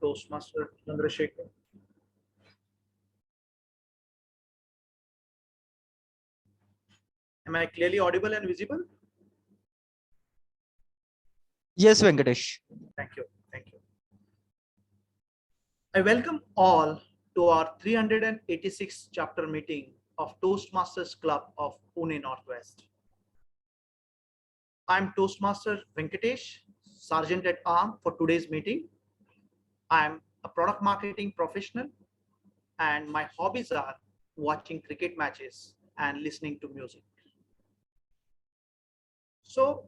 Toastmaster Chandrasekhar. Am I clearly audible and visible? Yes, Venkatesh. Thank you. Thank you. I welcome all to our 386th chapter meeting of Toastmasters Club of Pune Northwest. I'm Toastmaster Venkatesh, Sergeant at Arms for today's meeting. I'm a product marketing professional and my hobbies are watching cricket matches and listening to music. So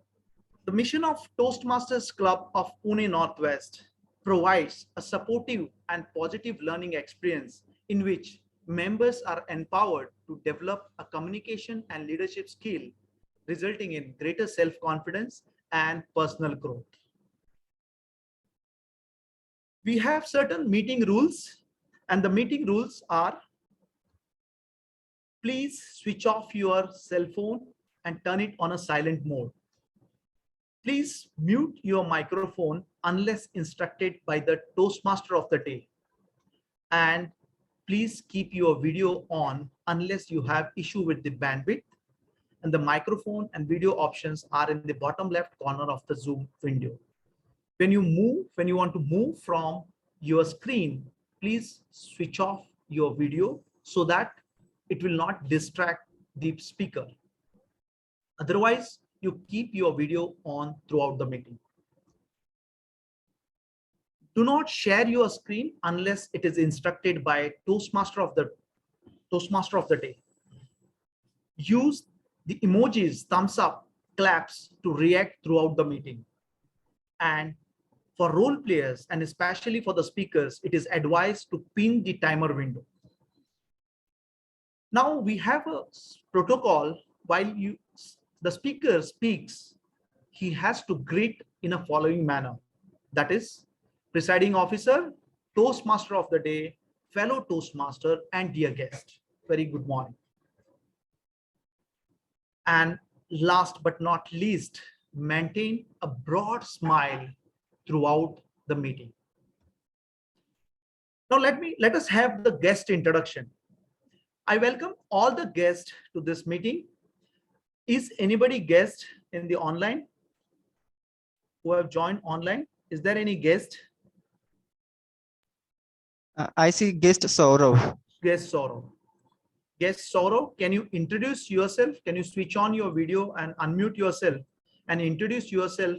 the mission of Toastmasters Club of Pune Northwest provides a supportive and positive learning experience in which members are empowered to develop a communication and leadership skill, resulting in greater self-confidence and personal growth. We have certain meeting rules, and the meeting rules are: please switch off your cell phone and turn it on a silent mode. Please mute your microphone unless instructed by the Toastmaster of the day. And please keep your video on unless you have issue with the bandwidth. And the microphone and video options are in the bottom left corner of the Zoom window. When you want to move from your screen, please switch off your video so that it will not distract the speaker. Otherwise, you keep your video on throughout the meeting. Do not share your screen unless it is instructed by Toastmaster of the day. Use the emojis, thumbs up, claps to react throughout the meeting. And for role players and especially for the speakers, it is advised to pin the timer window. Now we have a protocol. While the speaker speaks, he has to greet in a following manner. That is, presiding officer, Toastmaster of the day, fellow Toastmaster, and dear guest. Very good morning. And last but not least, maintain a broad smile throughout the meeting. Now let us have the guest introduction. I welcome all the guests to this meeting. Is anybody guest in the online who have joined online? Is there any guest? I see guest Saurav. Guest Saurav. Guest Saurav, can you introduce yourself? Can you switch on your video and unmute yourself and introduce yourself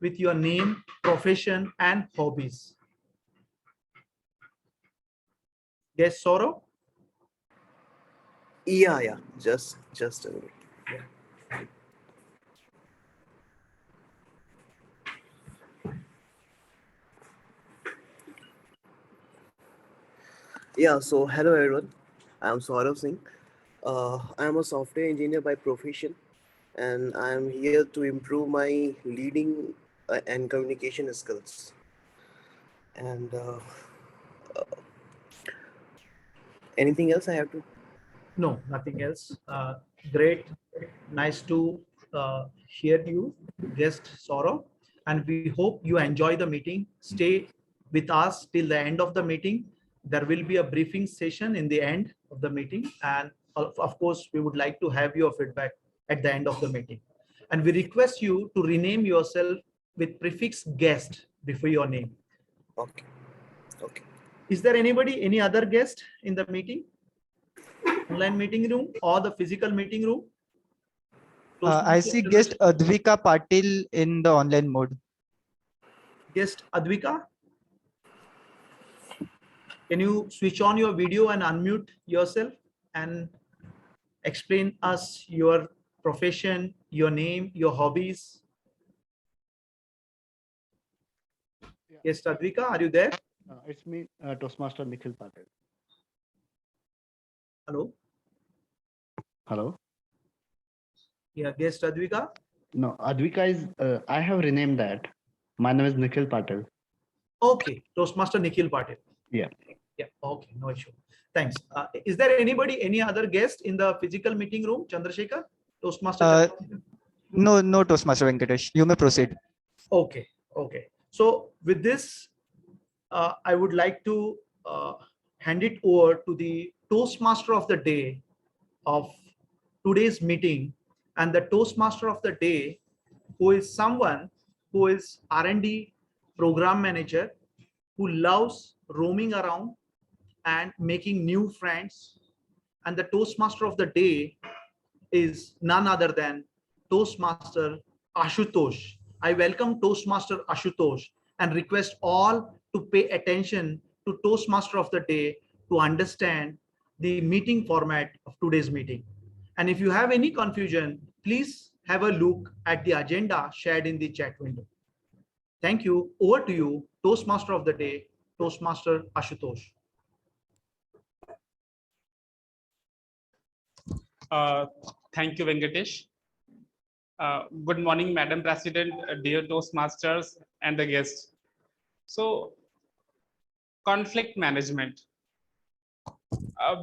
with your name, profession, and hobbies? Guest Saurav? Yeah. Just a minute. Yeah, so hello everyone. I'm Saurav Singh. I'm a software engineer by profession, and I'm here to improve my leading and communication skills. And anything else I have to? No, nothing else. Great. Nice to hear you, guest Saurav. And we hope you enjoy the meeting. Stay with us till the end of the meeting. There will be a briefing session in the end of the meeting. And of course, we would like to have your feedback at the end of the meeting. And we request you to rename yourself with prefix guest before your name. Okay. Is there any other guest in the meeting? Online meeting room or the physical meeting room? I see guest Advika Patil in the online mode. Guest Advika, can you switch on your video and unmute yourself and explain us your profession, your name, your hobbies? Yeah. Guest Advika, are you there? It's me, Toastmaster Nikhil Patel. Hello. Yeah, guest Advika. No, Advika is, I have renamed that. My name is Nikhil Patel. Okay, Toastmaster Nikhil Patil. Yeah. Okay, no issue. Thanks. Is there any other guest in the physical meeting room? Chandrasekhar, Toastmaster? No, Toastmaster Venkatesh. You may proceed. Okay. So with this, I would like to hand it over to the Toastmaster of the day of today's meeting. And the Toastmaster of the day, who is someone who is R&D program manager, who loves roaming around and making new friends. And the Toastmaster of the day is none other than Toastmaster Ashutosh. I welcome Toastmaster Ashutosh and request all to pay attention to Toastmaster of the day to understand the meeting format of today's meeting. And if you have any confusion, please have a look at the agenda shared in the chat window. Thank you. Over to you, Toastmaster of the day, Toastmaster Ashutosh. Thank you, Venkatesh. Good morning, Madam President, dear Toastmasters, and the guests. So, conflict management.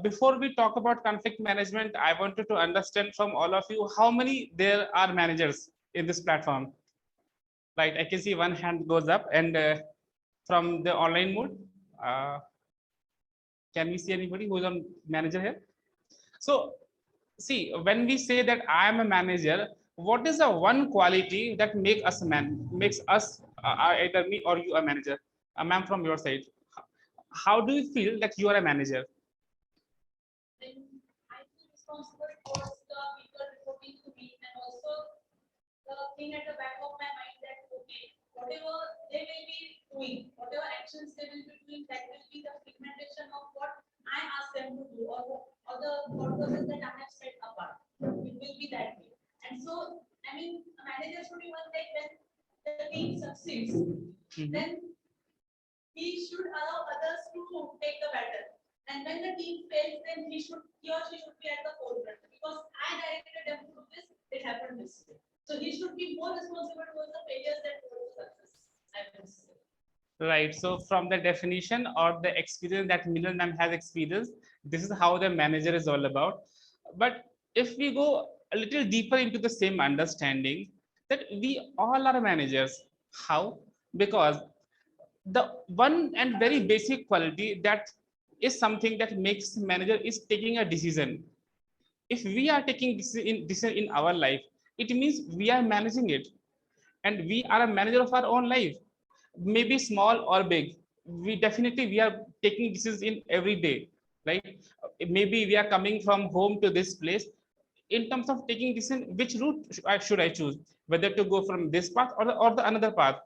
Before we talk about conflict management, I wanted to understand from all of you how many there are managers in this platform. Right, I can see one hand goes up, and from the online mode, can we see anybody who's on manager here? So, see, when we say that I am a manager, what is the one quality that makes us either me or you a manager? Ma'am, from your side, how do you feel that you are a manager? Then I feel responsible towards the people reporting to me, and also the thing at the back of my mind that okay, whatever they will be doing, whatever actions they will be doing, that will be the implementation of what I ask them to do, or the thought process that I have set apart. It will be that way. And so, I mean, a manager should be one like when the team succeeds, then he should allow others to take the battle. And when the team fails, then he or she should be at the forefront, because I directed them to do this, it happened this way. So he should be more responsible towards the failures than towards success, I would say. Right. So from the definition or the experience that Milan ma'am has experienced, this is how the manager is all about. But if we go a little deeper into the same understanding, that we all are managers. How? Because the one and very basic quality that is something that makes manager is taking a decision. If we are taking decision in our life, it means we are managing it, and we are a manager of our own life, maybe small or big. We are taking decisions in every day, right? Maybe we are coming from home to this place. In terms of taking decision, which route should I choose, whether to go from this path or the another path.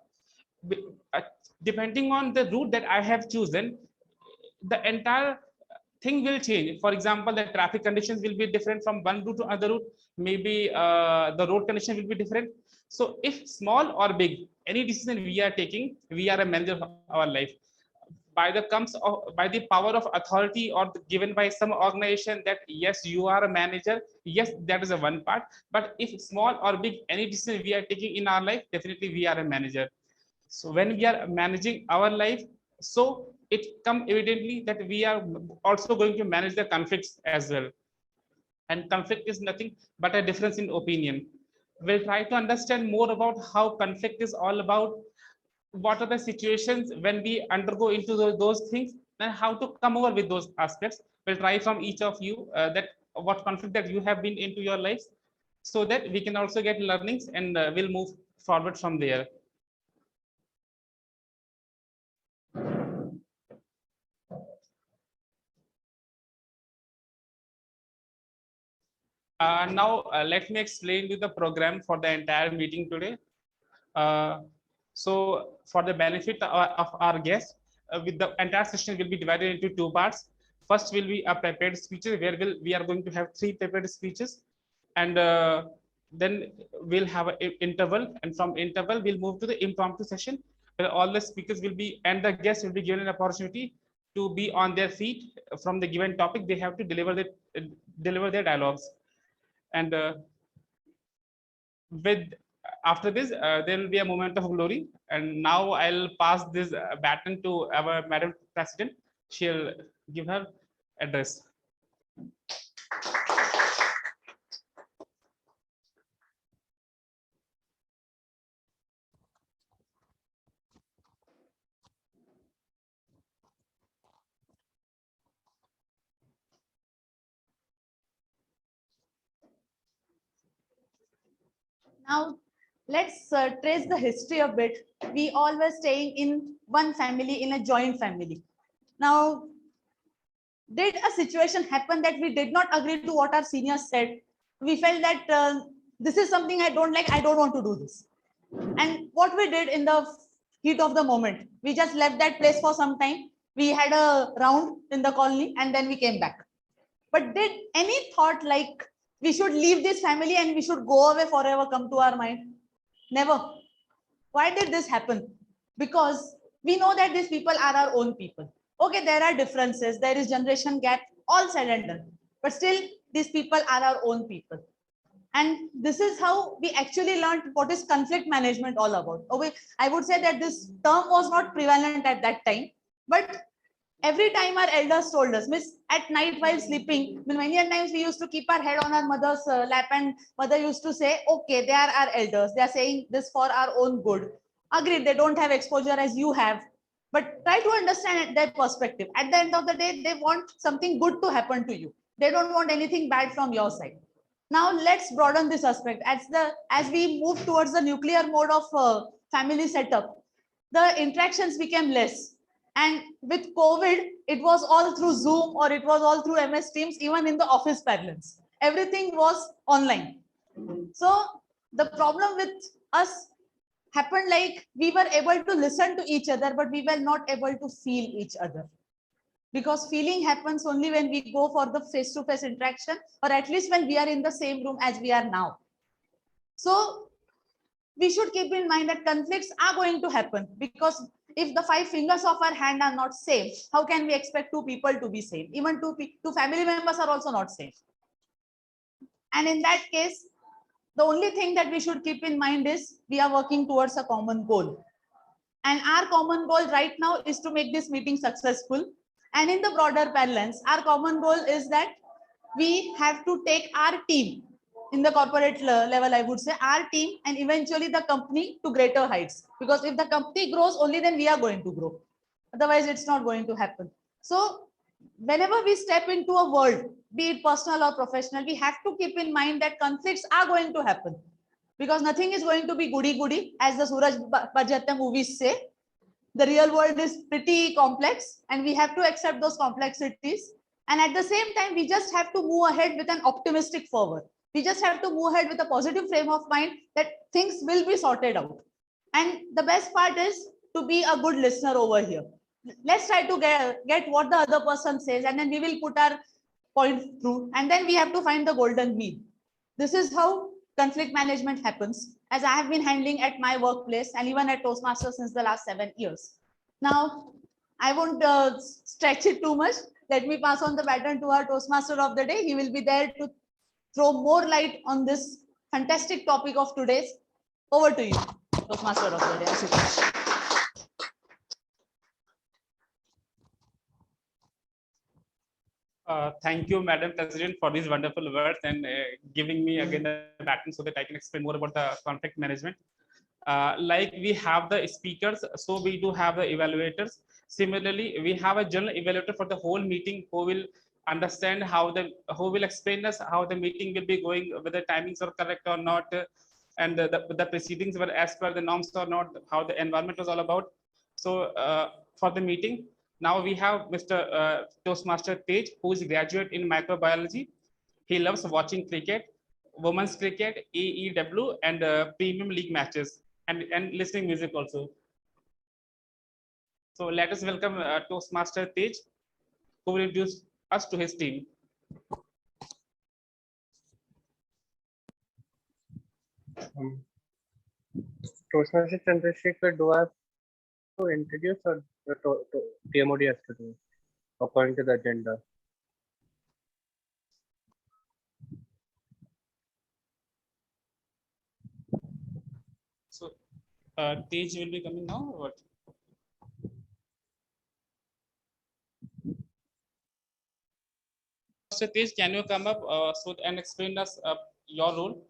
Uh, Depending on the route that I have chosen, the entire thing will change. For example, the traffic conditions will be different from one route to another route. Maybe the road condition will be different. So if small or big, any decision we are taking, we are a manager of our life. By the power of authority or given by some organization that yes, you are a manager. Yes, that is a one part. But if small or big, any decision we are taking in our life, definitely we are a manager. So when we are managing our life, so it come evidently that we are also going to manage the conflicts as well. And conflict is nothing but a difference in opinion. We'll try to understand more about how conflict is all about, what are the situations when we undergo into those things, and how to come over with those aspects. We'll try from each of you that what conflict that you have been into your lives, so that we can also get learnings, and we'll move forward from there. Now, let me explain you the program for the entire meeting today. So, for the benefit of our guests, with the entire session will be divided into two parts. First will be a prepared speeches, where we are going to have 3 prepared speeches, and then we'll have an interval, and from interval we'll move to the impromptu session, where all the speakers will be and the guests will be given an opportunity to be on their feet from the given topic. They have to deliver their dialogues. And with after this, there will be a moment of glory. And now I'll pass this baton to our Madam President. She'll give her address. Now, let's trace the history a bit. We all were staying in one family, in a joint family. Now, did a situation happen that we did not agree to what our seniors said? We felt that this is something I don't like, I don't want to do this. And what we did in the heat of the moment, we just left that place for some time. We had a round in the colony and then we came back. But did any thought like we should leave this family and we should go away forever come to our mind? Never. Why did this happen? Because we know that these people are our own people. Okay, there are differences, there is generation gap, all said and done. But still, these people are our own people. And this is how we actually learned what is conflict management all about. Okay, I would say that this term was not prevalent at that time, but every time our elders told us, miss, at night while sleeping, many times we used to keep our head on our mother's lap, and mother used to say, okay, they are our elders, they are saying this for our own good. Agreed, they don't have exposure as you have, but try to understand their perspective. At the end of the day, they want something good to happen to you. They don't want anything bad from your side. Now let's broaden this aspect. As we move towards the nuclear mode of family setup, the interactions became less. And with COVID, it was all through Zoom or it was all through MS Teams, even in the office parlance. Everything was online. So the problem with us happened like we were able to listen to each other, but we were not able to feel each other. Because feeling happens only when we go for the face-to-face interaction, or at least when we are in the same room as we are now. So we should keep in mind that conflicts are going to happen, because if the 5 fingers of our hand are not same, how can we expect 2 people to be same? Even two family members are also not same. And in that case, the only thing that we should keep in mind is we are working towards a common goal. And our common goal right now is to make this meeting successful. And in the broader parlance, our common goal is that we have to take our team in the corporate level, I would say, our team and eventually the company to greater heights. Because if the company grows, only then we are going to grow. Otherwise, it's not going to happen. So whenever we step into a world, be it personal or professional, we have to keep in mind that conflicts are going to happen. Because nothing is going to be goody-goody, as the Suraj Bajatya movies say. The real world is pretty complex and we have to accept those complexities. And at the same time, we just have to move ahead with an optimistic forward. We just have to move ahead with a positive frame of mind that things will be sorted out. And the best part is to be a good listener over here. Let's try to get what the other person says, and then we will put our point through, and then we have to find the golden mean. This is how conflict management happens, as I have been handling at my workplace and even at Toastmasters since the last 7 years. Now, I won't stretch it too much. Let me pass on the baton to our Toastmaster of the day. He will be there to throw more light on this fantastic topic of today's. Over to you, Toastmaster of the day, Ashutosh. Thank you, Madam President, for these wonderful words and giving me again the baton so that I can explain more about the conflict management. Like we have the speakers, so we do have the evaluators. Similarly, we have a general evaluator for the whole meeting who will understand who will explain us how the meeting will be going, whether timings are correct or not, and the proceedings were as per the norms or not, how the environment was all about. So for the meeting, now we have Mr. Toastmaster Tej, who is a graduate in microbiology. He loves watching cricket, women's cricket, AEW, and premium league matches, and listening music also. So let us welcome Toastmaster Tej, who will introduce us to his team. Toastmaster Chandrasekhar, do I have to introduce or TMOD has to do according to the agenda? So Tej will be coming now or what? Mr. Tej, can you come up and explain us your role?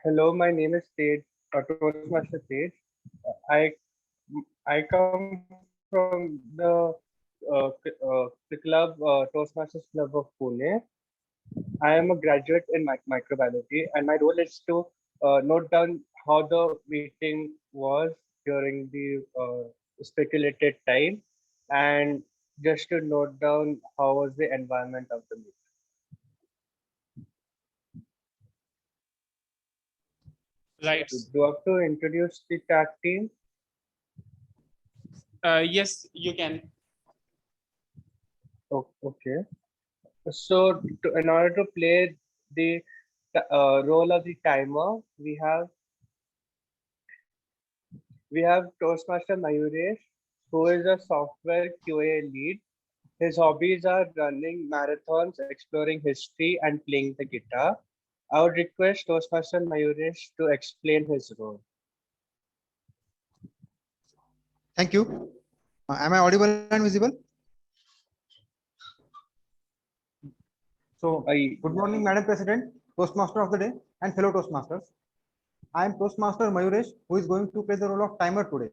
Hello, my name is Tej, Toastmaster Tej. I come from the club Toastmasters Club of Pune, I am a graduate in microbiology, and my role is to note down how the meeting was during the speculated time, and just to note down how was the environment of the meeting. Right. Do I have to introduce the tag team? Yes, you can. Oh, okay. So, in order to play the role of the timer, we have Toastmaster Mayuresh, who is a software QA lead. His hobbies are running marathons, exploring history, and playing the guitar. I would request Toastmaster Mayuresh to explain his role. Thank you. Am I audible and visible? So, good morning, Madam President, Toastmaster of the day, and fellow Toastmasters. I am Toastmaster Mayuresh, who is going to play the role of timer today.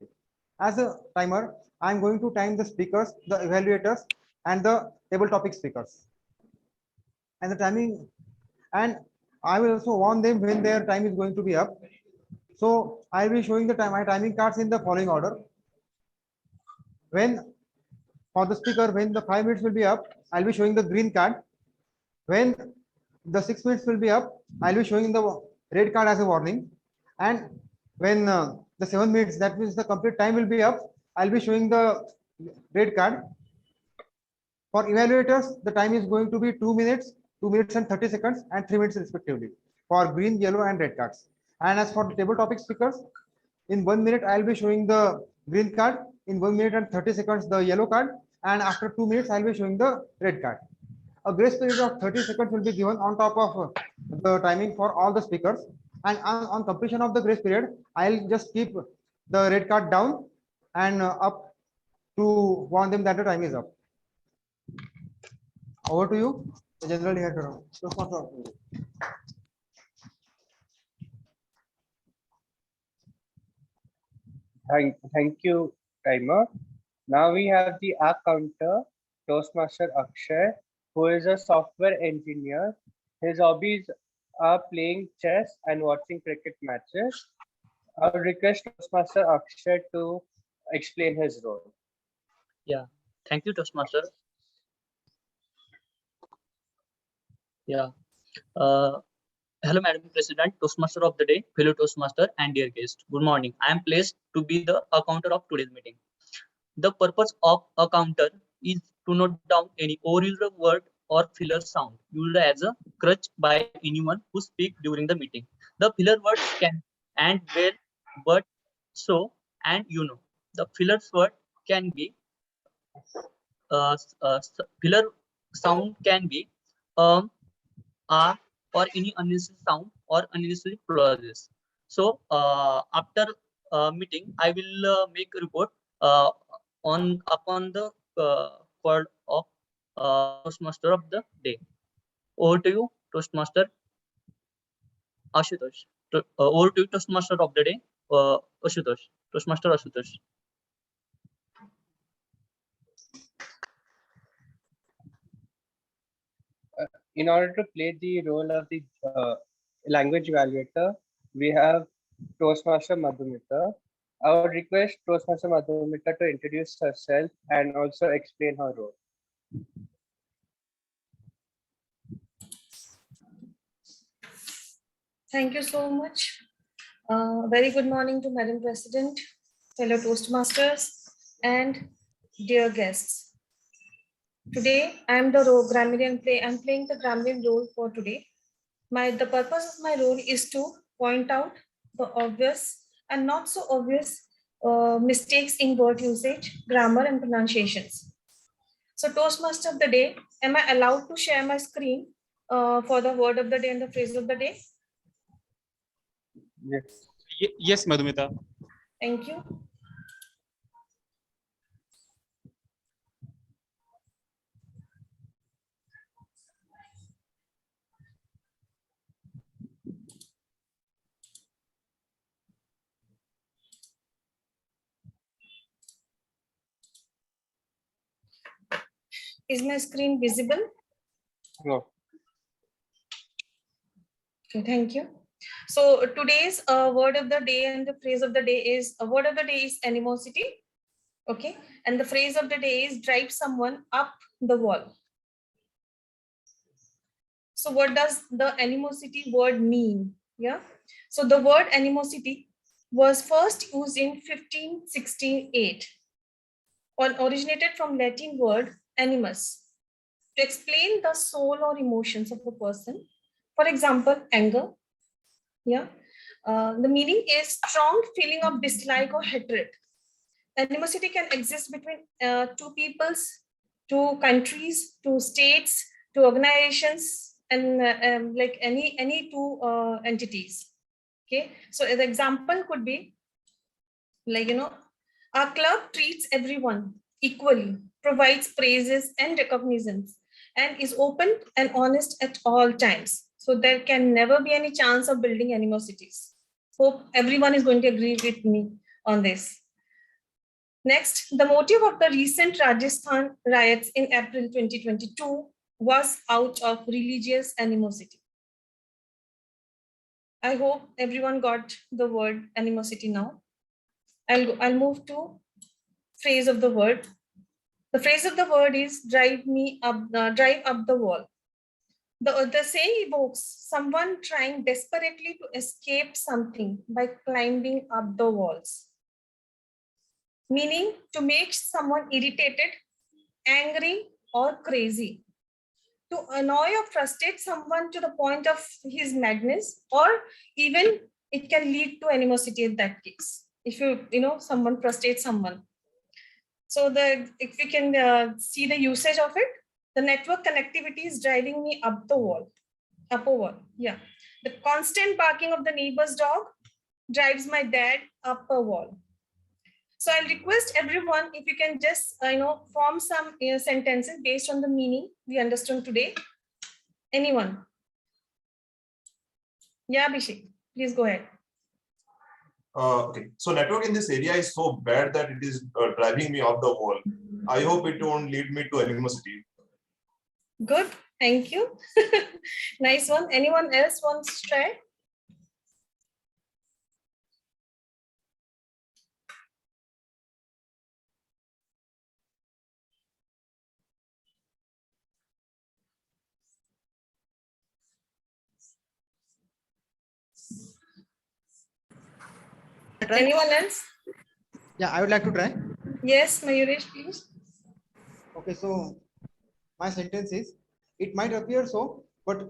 As a timer, I am going to time the speakers, the evaluators, and the table topic speakers. And the timing, and I will also warn them when their time is going to be up. So I will be showing the my timing cards in the following order. When for the speaker, when the 5 minutes will be up, I'll be showing the green card. When the 6 minutes will be up, I'll be showing the red card as a warning. And when the 7 minutes, that means the complete time will be up, I'll be showing the red card. For evaluators, the time is going to be 2 minutes, 2 minutes and 30 seconds, and 3 minutes respectively for green, yellow, and red cards. And as for the table topic speakers, in 1 minute, I'll be showing the green card. In 1 minute and 30 seconds, the yellow card. And after 2 minutes, I'll be showing the red card. A grace period of 30 seconds will be given on top of the timing for all the speakers. And on completion of the grace period, I'll just keep the red card down and up to warn them that the time is up. Over to you, the general director. Thank you, timer. Now we have the app counter, Toastmaster Akshay, who is a software engineer. His hobbies are playing chess and watching cricket matches. I would request Toastmaster Akshay to explain his role. Yeah, thank you, Toastmaster. Yeah. Hello, Madam President, Toastmaster of the day, fellow Toastmaster, and dear guest. Good morning. I am pleased to be the accounter of today's meeting. The purpose of a counter is to note down any overused word or filler sound used as a crutch by anyone who speaks during the meeting. The filler words can and, well, but, so, and you know. The filler word can be filler sound can be are or any unnecessary sound or unnecessary clauses. So after meeting, I will make a report on upon the call of Toastmaster of the day. Over to you, Toastmaster Ashutosh. Over to you, Toastmaster of the day, Ashutosh. Toastmaster Ashutosh. In order to play the role of the language evaluator, we have Toastmaster Madhumita. I would request Toastmaster Madhumita to introduce herself and also explain her role. Thank you so much. Very good morning to Madam President, fellow Toastmasters, and dear guests. Today, I'm playing the grammarian role for today. The purpose of my role is to point out the obvious and not so obvious mistakes in word usage, grammar, and pronunciations. So, Toastmaster of the day, am I allowed to share my screen for the word of the day and the phrase of the day? Yes. Yes, Madhumita. Thank you. Is my screen visible? No. Okay, thank you. So today's word of the day and the phrase of the day is, a word of the day is animosity. Okay, and the phrase of the day is drive someone up the wall. So what does the animosity word mean? Yeah, so the word animosity was first used in 1568, or originated from Latin word animus, to explain the soul or emotions of a person. For example, anger. Yeah, the meaning is strong feeling of dislike or hatred. Animosity can exist between two peoples, two countries, two states, two organizations, and like any two entities. Okay, so the example could be like, our club treats everyone equally, provides praises and recognitions, and is open and honest at all times. So there can never be any chance of building animosities. Hope everyone is going to agree with me on this. Next, the motive of the recent Rajasthan riots in April 2022 was out of religious animosity. I hope everyone got the word animosity now. I'll move to phrase of the word. The phrase of the word is drive up the wall. The saying evokes someone trying desperately to escape something by climbing up the walls. Meaning to make someone irritated, angry, or crazy. To annoy or frustrate someone to the point of his madness, or even it can lead to animosity in that case. If someone frustrates someone. So if we can see the usage of it, the network connectivity is driving me up the wall, up a wall. Yeah. The constant barking of the neighbor's dog drives my dad up a wall. So I'll request everyone if you can just form some sentences based on the meaning we understood today. Anyone? Yeah, Abhishek, please go ahead. Okay, so network in this area is so bad that it is driving me off the wall. I hope it won't lead me to animosity. Good, thank you. Nice one. Anyone else wants to try? Anyone else? Yeah, I would like to try. Yes, Mayuresh, please. Okay, so my sentence is, it might appear so, but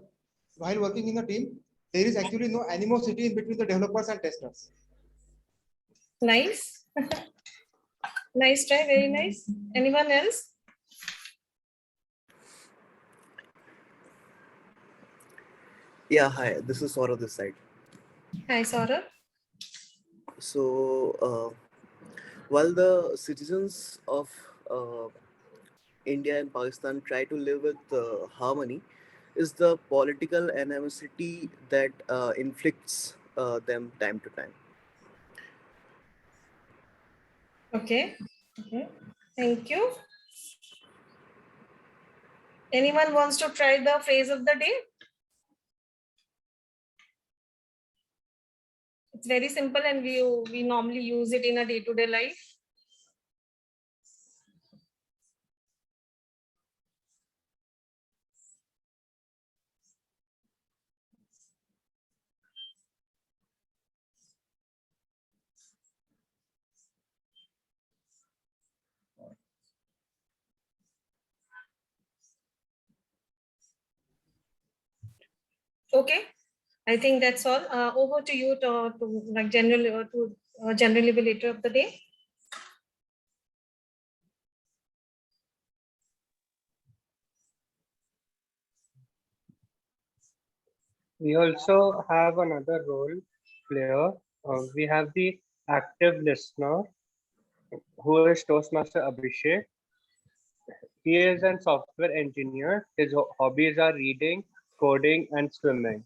while working in a team, there is actually no animosity in between the developers and testers. Nice. Nice try, very nice. Anyone else? Yeah, hi, this is Saurabh this side. Hi, Saurabh. So, while the citizens of India and Pakistan try to live with harmony, is the political animosity that inflicts them time to time. Okay. Okay. Thank you. Anyone wants to try the phrase of the day? It's very simple and we normally use it in a day-to-day life. Okay, I think that's all. Over to you to like general level of the day. We also have another role player. We have the active listener, who is Toastmaster Abhishek. He is a software engineer. His hobbies are reading, coding, and swimming.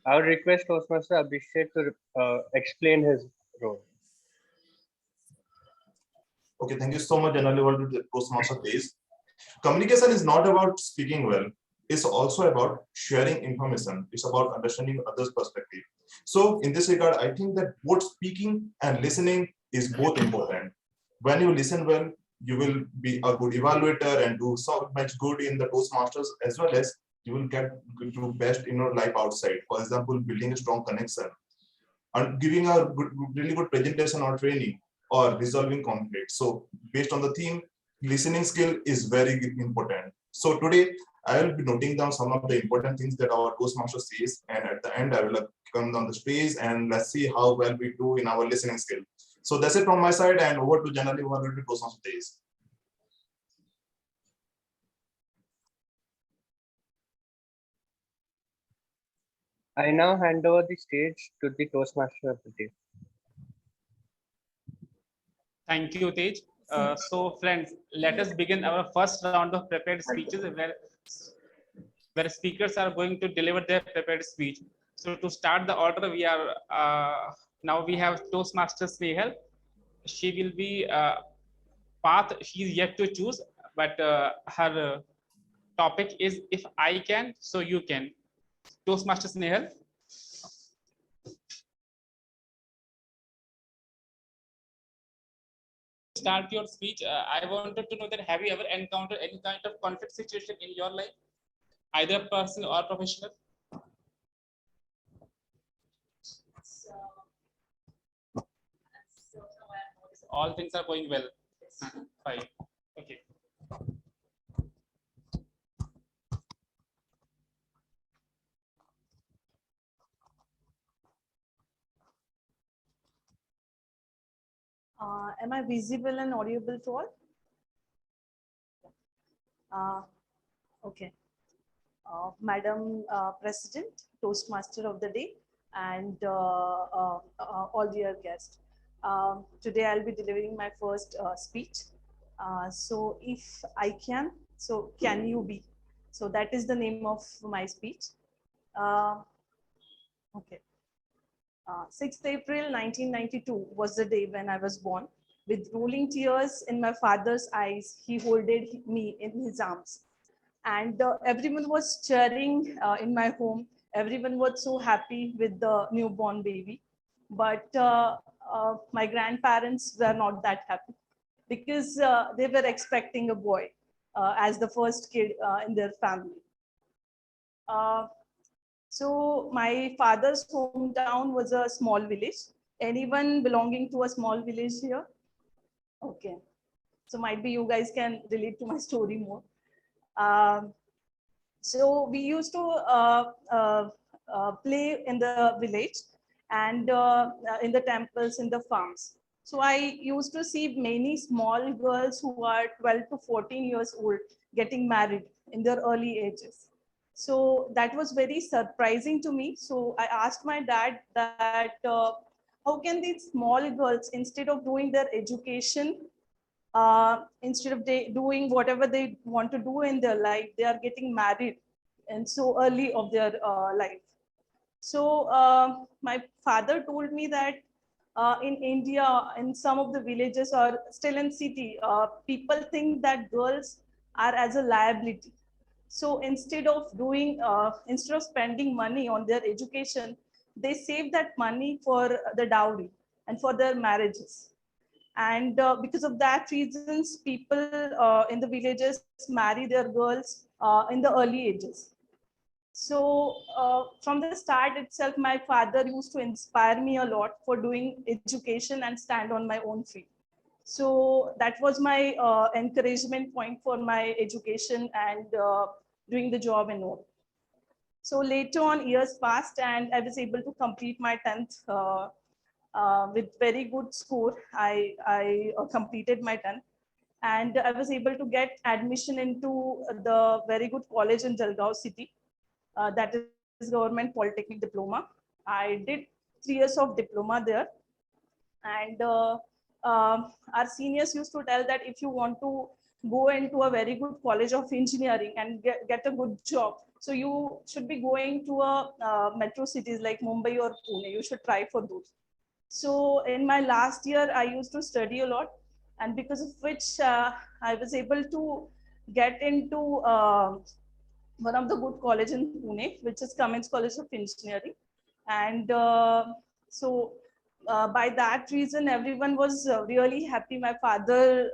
I would request Toastmaster Abhishek to explain his role. Okay, thank you so much, General Level to the Toastmaster days. Communication is not about speaking well. is also about sharing information. It's about understanding others' perspective. So in this regard, I think that both speaking and listening is both important. When you listen well, you will be a good evaluator and do so much good in the Toastmasters, as well as you will get to do best in your life outside. For example, building a strong connection and giving a really good presentation or training or resolving conflicts. So based on the theme, listening skill is very important. So today I will be noting down some of the important things that our Toastmaster says, and at the end I will come down the stage and let's see how well we do in our listening skill. So that's it from my side, and over to Janali who are going to Toastmaster days. I now hand over the stage to the Toastmaster of the day. Thank you, Tej. So friends, let us begin our first round of prepared speeches where speakers are going to deliver their prepared speech. So to start the order, now we have Toastmaster Snehal. She will be path she is yet to choose, but her topic is if I can, so you can. Toastmaster Snehal. Start your speech. I wanted to know that have you ever encountered any kind of conflict situation in your life, either personal or professional? All things are going well. Fine. Okay. Am I visible and audible to all? Okay. Madam President, Toastmaster of the day, and all dear guests. Today I'll be delivering my first speech. So if I can, so can you be? So that is the name of my speech. Okay. 6th April 1992 was the day when I was born. With rolling tears in my father's eyes, he holded me in his arms. And everyone was cheering in my home. Everyone was so happy with the newborn baby. But my grandparents were not that happy because they were expecting a boy as the first kid in their family. So my father's hometown was a small village. Anyone belonging to a small village here? Okay. So might be you guys can relate to my story more. So we used to play in the village and in the temples, in the farms. So I used to see many small girls who are 12 to 14 years old getting married in their early ages. So that was very surprising to me. So I asked my dad that how can these small girls, instead of doing their education, instead of doing whatever they want to do in their life, they are getting married and so early of their life. So my father told me that in India, in some of the villages or still in city, people think that girls are as a liability. So instead of spending money on their education, they save that money for the dowry and for their marriages. And because of that reasons, people in the villages marry their girls in the early ages. So from the start itself, my father used to inspire me a lot for doing education and stand on my own feet. So that was my encouragement point for my education and doing the job and all. So later on, years passed and I was able to complete my 10th with very good score. I completed my 10th and I was able to get admission into the very good college in Jalgaon city. That is Government Polytechnic Diploma. I did 3 years of diploma there. And our seniors used to tell that if you want to go into a very good college of engineering and get a good job, so you should be going to a metro cities like Mumbai or Pune. You should try for those. So in my last year, I used to study a lot, and because of which I was able to get into one of the good college in Pune, which is Cummins College of Engineering. And by that reason, everyone was really happy. My father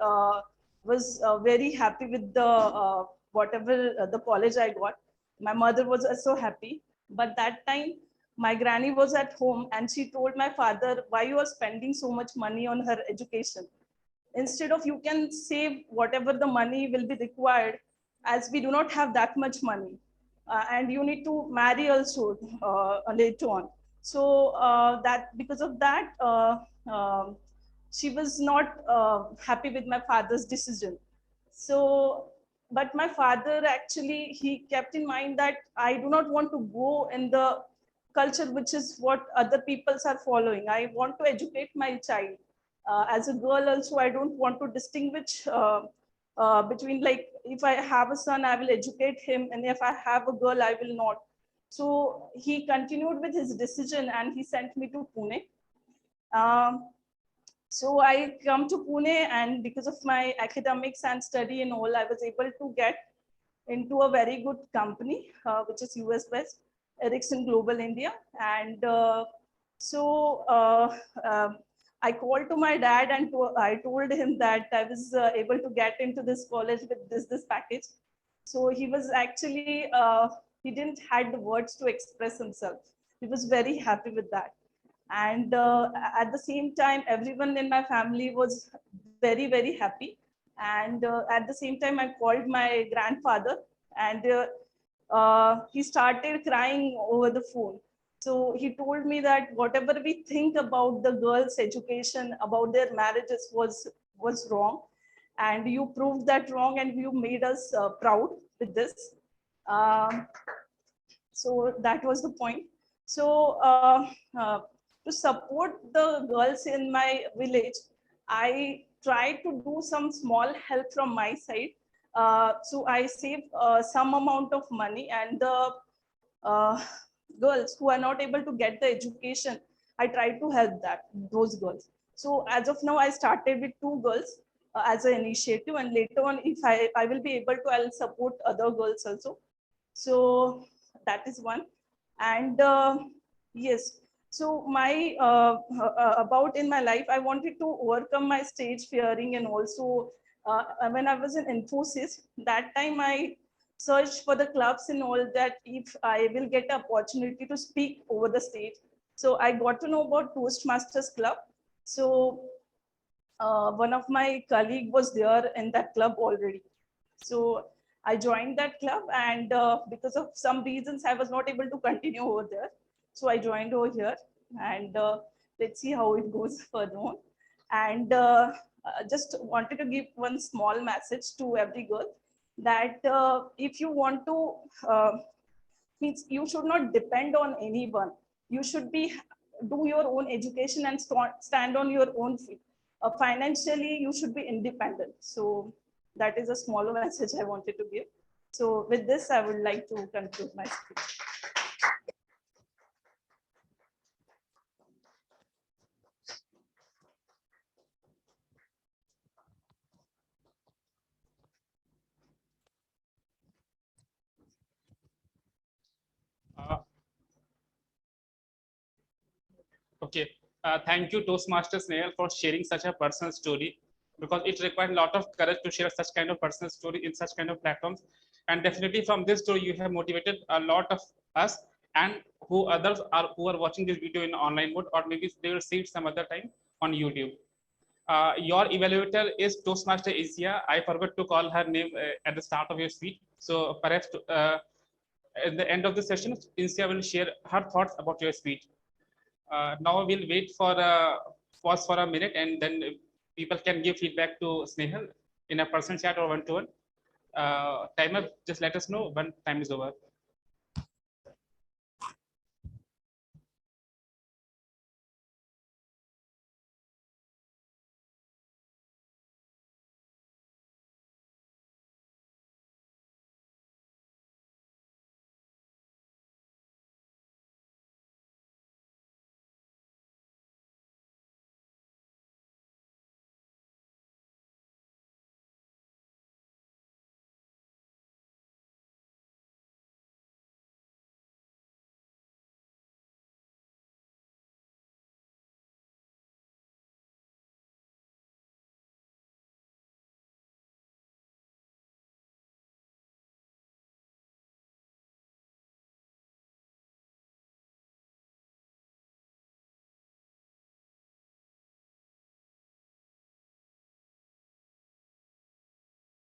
was very happy with the whatever the college I got. My mother was also happy. But that time, my granny was at home and she told my father, why you are spending so much money on her education? Instead of you can save whatever the money will be required, as we do not have that much money, and you need to marry also later on. So that because of that, she was not happy with my father's decision. So but my father actually, he kept in mind that I do not want to go in the culture which is what other peoples are following. I want to educate my child. As a girl also, I don't want to distinguish between, like, if I have a son, I will educate him, and if I have a girl, I will not. So he continued with his decision and he sent me to Pune. um, so I come to Pune, and because of my academics and study and all, I was able to get into a very good company, which is US based, Ericsson Global India. And so I called to my dad and I told him that I was able to get into this college with this package. So he was actually, he didn't had the words to express himself. He was very happy with that. And at the same time, everyone in my family was very, very happy. And at the same time, I called my grandfather, and he started crying over the phone. So he told me that whatever we think about the girls' education, about their marriages was wrong. And you proved that wrong, and you made us proud with this. Um, so that was the point. So to support the girls in my village, I tried to do some small help from my side. So I saved some amount of money, and the uh, girls who are not able to get the education, I tried to help those girls. So as of now, I started with 2 girls as an initiative, and later on, if I will be able to, I'll support other girls also. So that is one. And yes, so my about in my life, I wanted to overcome my stage fearing. And also when I was in Infosys, that time I searched for the clubs and all, that if I will get an opportunity to speak over the stage. So I got to know about Toastmasters club. So one of my colleague was there in that club already. So I joined that club, and because of some reasons, I was not able to continue over there. So I joined over here, and let's see how it goes further on. And just wanted to give one small message to every girl, that if you want to, means you should not depend on anyone. You should be do your own education and stand on your own feet. Financially, you should be independent. So that is a smaller message I wanted to give. So with this, I would like to conclude my speech. Uh, okay. Thank you, Toastmaster Snehal, for sharing such a personal story, because it requires a lot of courage to share such kind of personal story in such kind of platforms. And definitely from this story, you have motivated a lot of us, and who are watching this video in online mode, or maybe they will see it some other time on YouTube. Your evaluator is Toastmaster Asia. I forgot to call her name at the start of your speech. So perhaps at the end of the session, Insia will share her thoughts about your speech. Now we'll wait for a pause for a minute, and then people can give feedback to Snehal in a personal chat or one-to-one. Timer, just let us know when time is over.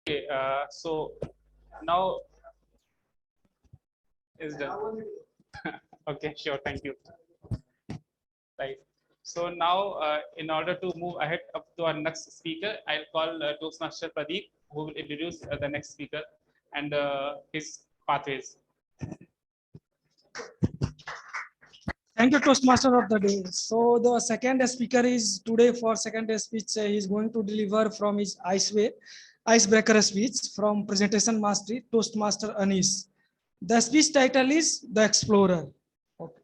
Okay, so now is done. Okay, sure, thank you. Right. So now, in order to move ahead up to our next speaker, I'll call Toastmaster Pradeep, who will introduce the next speaker and his pathways. Thank you, Toastmaster of the day. So the second speaker is today for second speech. He is going to deliver from his icebreaker speech from presentation mastery, Toastmaster Aneesh. The speech title is The Explorer. Okay.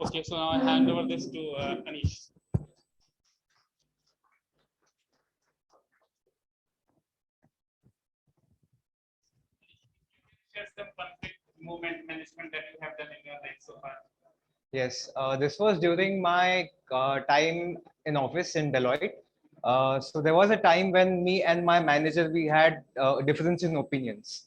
Okay, so now I hand over this to Anish. Share some conflict movement management that you have done in your life so far. Yes, this was during my time in office in Deloitte. So there was a time when me and my manager, we had a difference in opinions.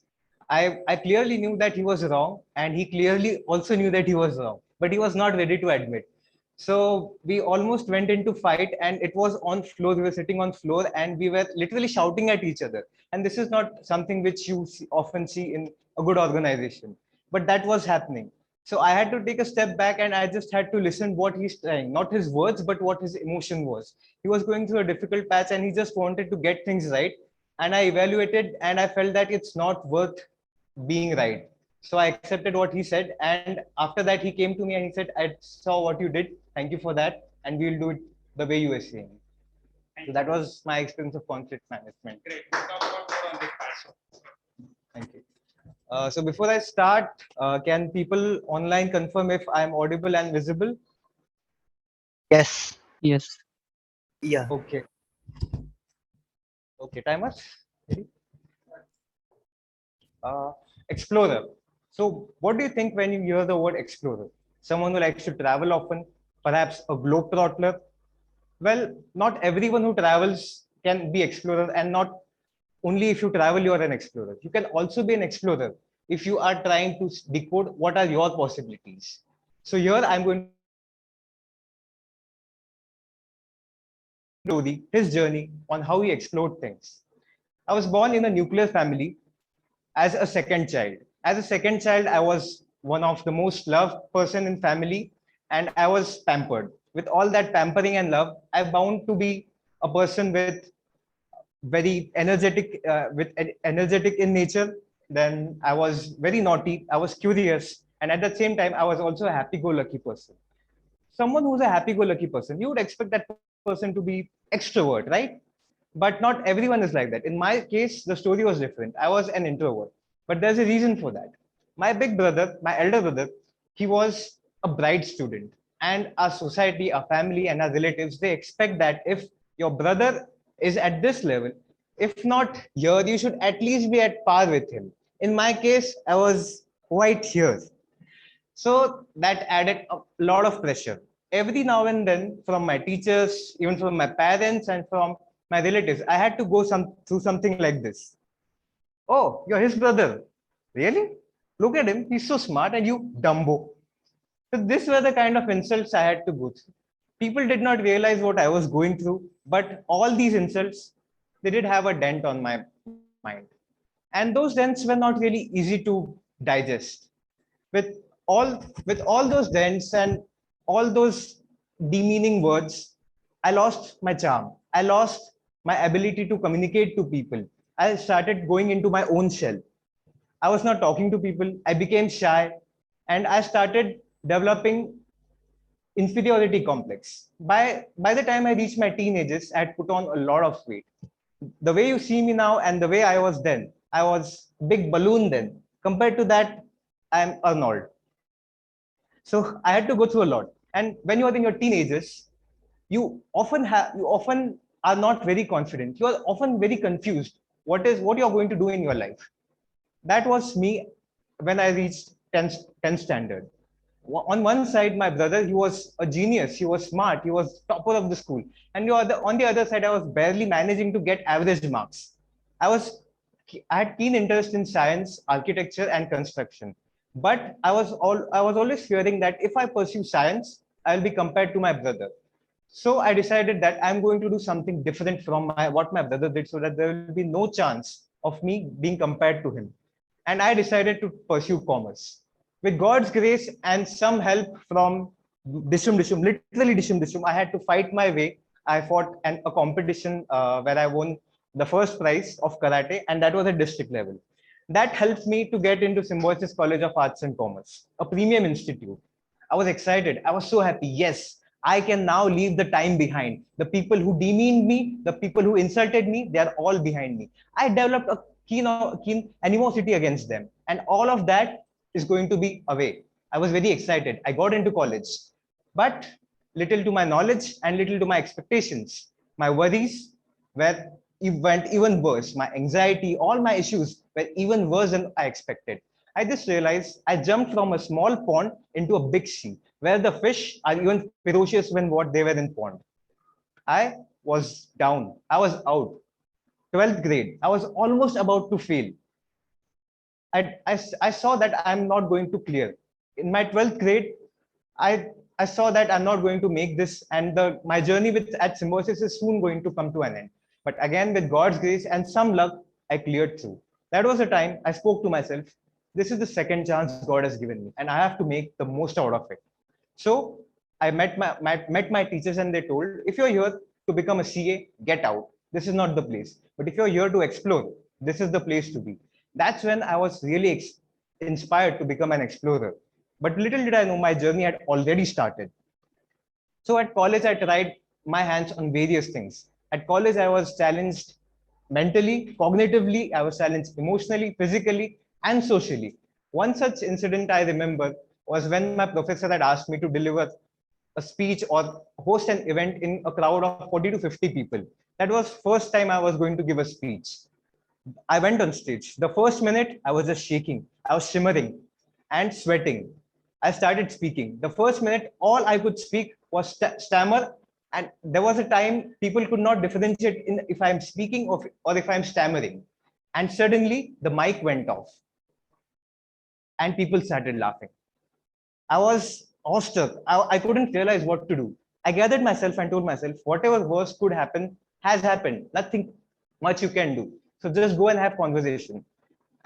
I clearly knew that he was wrong, and he clearly also knew that he was wrong, but he was not ready to admit. So we almost went into fight, and it was on floor. We were sitting on floor, and we were literally shouting at each other. And this is not something which you often see in a good organization, but that was happening. So I had to take a step back, and I just had to listen what he's trying, not his words, but what his emotion was. He was going through a difficult patch, and he just wanted to get things right. And I evaluated, and I felt that it's not worth being right. So I accepted what he said. And after that, he came to me and he said, I saw what you did. Thank you for that. And we'll do it the way you were saying. So that was my experience of conflict management. Great. Talk about more on this part. Thank you. So before I start, can people online confirm if I'm audible and visible? Yes. Yes. Yeah. Okay. Okay, timer. Ready? Explorer. So what do you think when you hear the word explorer? Someone who likes to travel often, perhaps a globetrotter? Well, not everyone who travels can be explorer, and not only if you travel, you are an explorer. You can also be an explorer if you are trying to decode what are your possibilities. So here I'm going to his journey on how he explored things. I was born in a nuclear family as a second child. As a second child, I was one of the most loved person in family, and I was pampered. With all that pampering and love, I bound to be a person with very energetic, energetic in nature. Then I was very naughty. I was curious, and at the same time, I was also a happy-go-lucky person. Someone who's a happy-go-lucky person, you would expect that person to be extrovert, right? But not everyone is like that. In my case, the story was different. I was an introvert, but there's a reason for that. My big brother, my elder brother, he was a bright student, and our society, our family, and our relatives, they expect that if your brother is at this level, if not here, you should at least be at par with him. In my case, I was quite here. So that added a lot of pressure. Every now and then, from my teachers, even from my parents, and from my relatives, I had to go through something like this. Oh, you're his brother. Really? Look at him. He's so smart, and you dumbo. So these were the kind of insults I had to go through. People did not realize what I was going through, but all these insults, they did have a dent on my mind. And those dents were not really easy to digest. With all those dents and all those demeaning words, I lost my charm. I lost my ability to communicate to people. I started going into my own shell. I was not talking to people. I became shy, and I started developing inferiority complex. By the time I reached my teenagers, I had put on a lot of weight. The way you see me now and the way I was then, I was big balloon then. Compared to that, I'm Arnold. So I had to go through a lot. And when you are in your teenagers, you often are not very confident. You are often very confused. What you're going to do in your life. That was me when I reached 10th standard. On one side, my brother, he was a genius. He was smart. He was topper of the school. And on the other side, I was barely managing to get average marks. I had keen interest in science, architecture, and construction. But I was always fearing that if I pursue science, I will be compared to my brother. So I decided that I'm going to do something different from what my brother did, so that there will be no chance of me being compared to him. And I decided to pursue commerce. With God's grace and some help from literally Dishum, I had to fight my way. I fought a competition where I won the first prize of karate, and that was at district level. That helped me to get into Symbiosis College of Arts and Commerce, a premium institute. I was excited. I was so happy. Yes, I can now leave the time behind. The people who demeaned me, the people who insulted me, they are all behind me. I developed a keen animosity against them. And all of that is going to be away. I was very excited. I got into college. But little to my knowledge and little to my expectations, my worries went even worse. My anxiety, all my issues were even worse than I expected. I just realized I jumped from a small pond into a big sea where the fish are even ferocious when what they were in pond. I was down. I was out. 12th grade. I was almost about to fail. I saw that I'm not going to clear. In my 12th grade, I saw that I'm not going to make this, and my journey at Symbiosis is soon going to come to an end. But again, with God's grace and some luck, I cleared through. That was the time I spoke to myself. This is the second chance God has given me, and I have to make the most out of it. So I met my teachers, and they told, if you're here to become a CA, get out. This is not the place. But if you're here to explore, this is the place to be. That's when I was really inspired to become an explorer. But little did I know my journey had already started. So at college, I tried my hands on various things. At college, I was challenged mentally, cognitively, I was challenged emotionally, physically, and socially. One such incident I remember was when my professor had asked me to deliver a speech or host an event in a crowd of 40 to 50 people. That was first time I was going to give a speech. I went on stage. The first minute, I was just shaking. I was shimmering and sweating. I started speaking. The first minute, all I could speak was stammer. And there was a time people could not differentiate in if I'm speaking or if I'm stammering. And suddenly, the mic went off. And people started laughing. I was awestruck. I couldn't realize what to do. I gathered myself and told myself, whatever worse could happen has happened. Nothing much you can do. So just go and have conversation.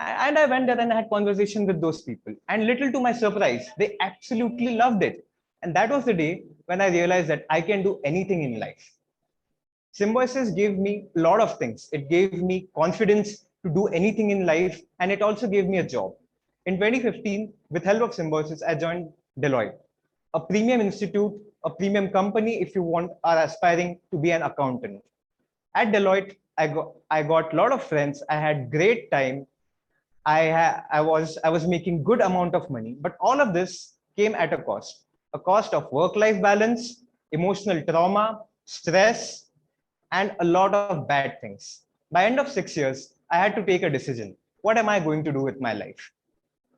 And I went there and I had conversation with those people. And little to my surprise, they absolutely loved it. And that was the day when I realized that I can do anything in life. Symbiosis gave me a lot of things. It gave me confidence to do anything in life, and it also gave me a job. In 2015, with help of Symbiosis, I joined Deloitte, a premium institute, a premium company if you are aspiring to be an accountant. At Deloitte, I got a lot of friends. I had great time. I was making good amount of money, but all of this came at a cost of work-life balance, emotional trauma, stress, and a lot of bad things. By end of 6 years, I had to take a decision. What am I going to do with my life?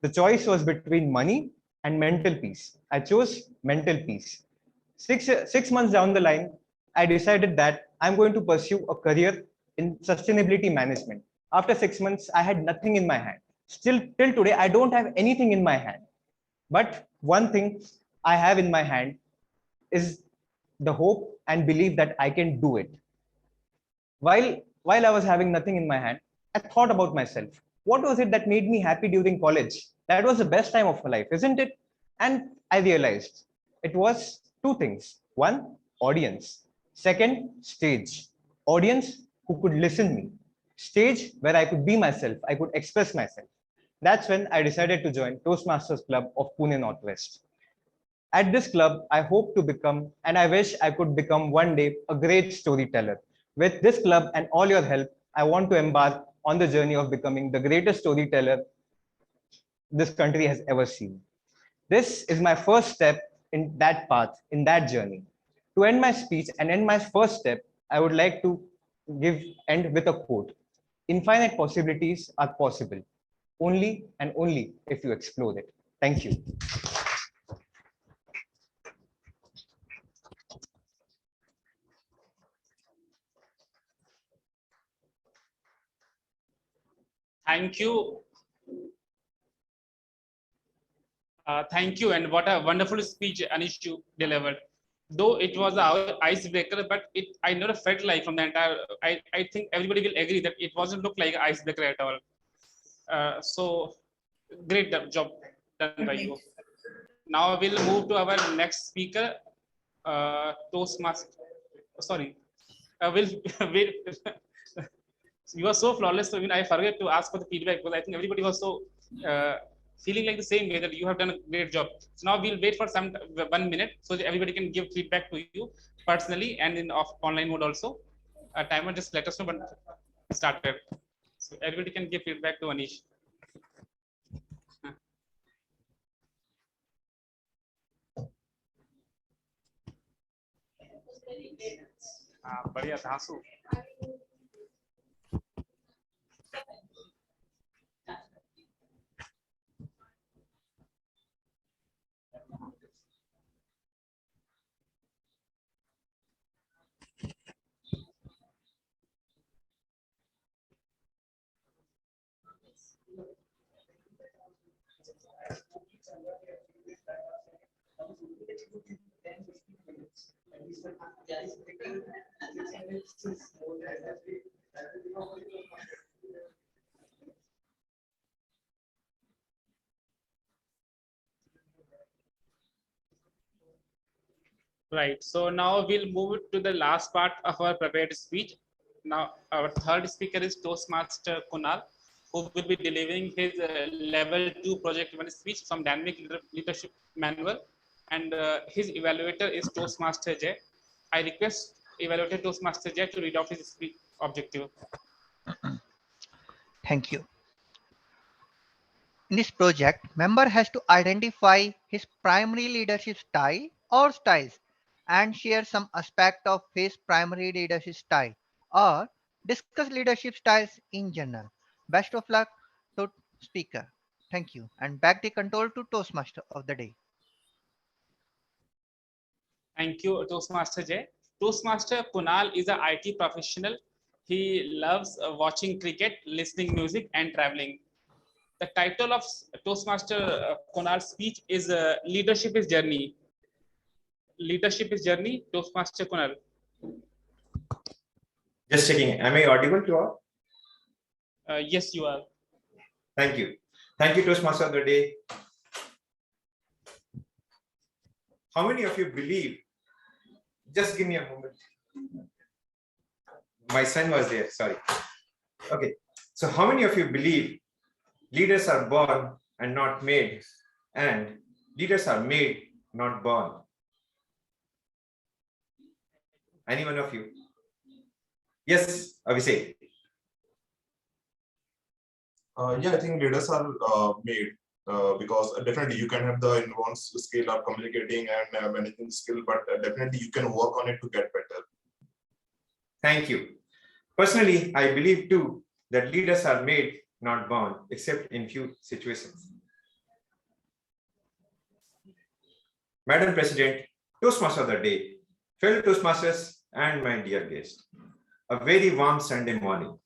The choice was between money and mental peace. I chose mental peace. Six months down the line, I decided that I'm going to pursue a career in sustainability management. After 6 months, I had nothing in my hand. Still, till today, I don't have anything in my hand. But one thing I have in my hand is the hope and belief that I can do it. While I was having nothing in my hand, I thought about myself. What was it that made me happy during college? That was the best time of my life, isn't it? And I realized it was two things. One, audience. Second, stage. Audience who could listen me. Stage where I could be myself, I could express myself. That's when I decided to join Toastmasters Club of Pune Northwest. At this club, I hope to become, and I wish I could become one day, a great storyteller. With this club and all your help, I want to embark on the journey of becoming the greatest storyteller this country has ever seen. This is my first step in that path, in that journey. To end my speech and end my first step, I would like to end with a quote. Infinite possibilities are possible, only and only if you explore it. Thank you. Thank you. Thank you, and what a wonderful speech Anish you delivered. though it was a icebreaker, but I never felt like from the entire. I think everybody will agree that it wasn't look like an icebreaker at all. So great job done by you. Now we'll move to our next speaker, Toastmaster. Sorry, we'll wait. You are so flawless. So even I forget to ask for the feedback because I think everybody was so feeling like the same way that you have done a great job. So now we'll wait for some 1 minute so that everybody can give feedback to you personally and in online mode also. Timer, just let us know when started. So everybody can give feedback to Anish. बढ़िया था आंसू. Right. So now we'll move to the last part of our prepared speech. Now our third speaker is Toastmaster Kunal, who will be delivering his level 2 project 1 speech from Dynamic Leadership Manual, and his evaluator is Toastmaster Jay. I request evaluator Toastmaster Jay to read off his speech objective. Thank you. In this project, member has to identify his primary leadership style or styles and share some aspect of his primary leadership style or discuss leadership styles in general. Best of luck to speaker. Thank you. And back the control to Toastmaster of the day. Thank you, Toastmaster Jay. Toastmaster Kunal is an IT professional. He loves watching cricket, listening music, and traveling. The title of Toastmaster Kunal's speech is Leadership is Journey. Leadership is Journey, Toastmaster Kunal. Just checking. Am I audible to all? Yes, you are. Thank you. Thank you, Toastmaster of the day. How many of you believe? Just give me a moment. My son was there. Sorry. Okay. So how many of you believe leaders are born and not made, and leaders are made, not born? Any one of you? Yes, Abhishek. Yeah, I think leaders are made because definitely you can have the advanced skill of communicating and managing skill, but definitely you can work on it to get better. Thank you. Personally, I believe too that leaders are made, not born, except in few situations. Madam President, Toastmaster of the day, fellow Toastmasters, and my dear guest, a very warm Sunday morning.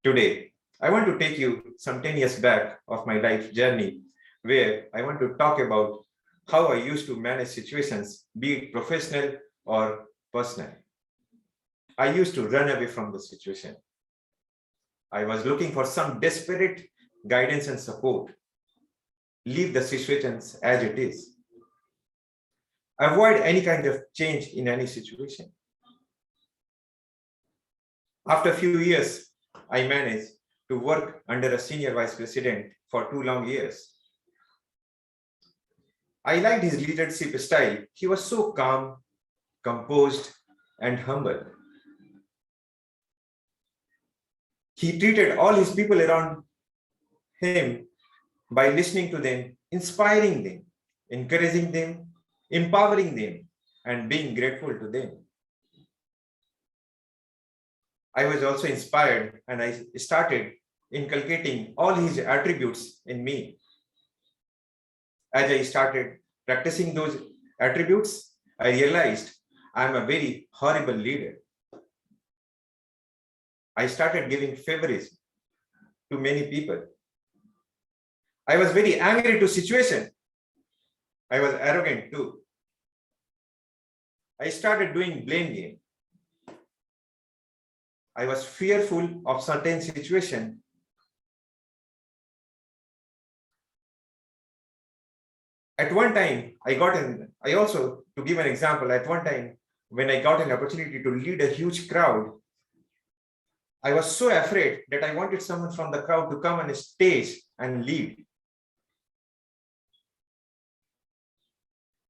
Today, I want to take you some 10 years back of my life journey, where I want to talk about how I used to manage situations, be it professional or personal. I used to run away from the situation. I was looking for some desperate guidance and support. Leave the situations as it is. Avoid any kind of change in any situation. After a few years, I managed to work under a senior vice president for 2 long years. I liked his leadership style. He was so calm, composed, and humble. He treated all his people around him by listening to them, inspiring them, encouraging them, empowering them, and being grateful to them. I was also inspired and I started inculcating all his attributes in me. As I started practicing those attributes, I realized I am a very horrible leader. I started giving favoritism to many people. I was very angry to situation. I was arrogant too. I started doing blame game. I was fearful of certain situation. At one time, I also, to give an example, at one time, when I got an opportunity to lead a huge crowd, I was so afraid that I wanted someone from the crowd to come on a stage and lead.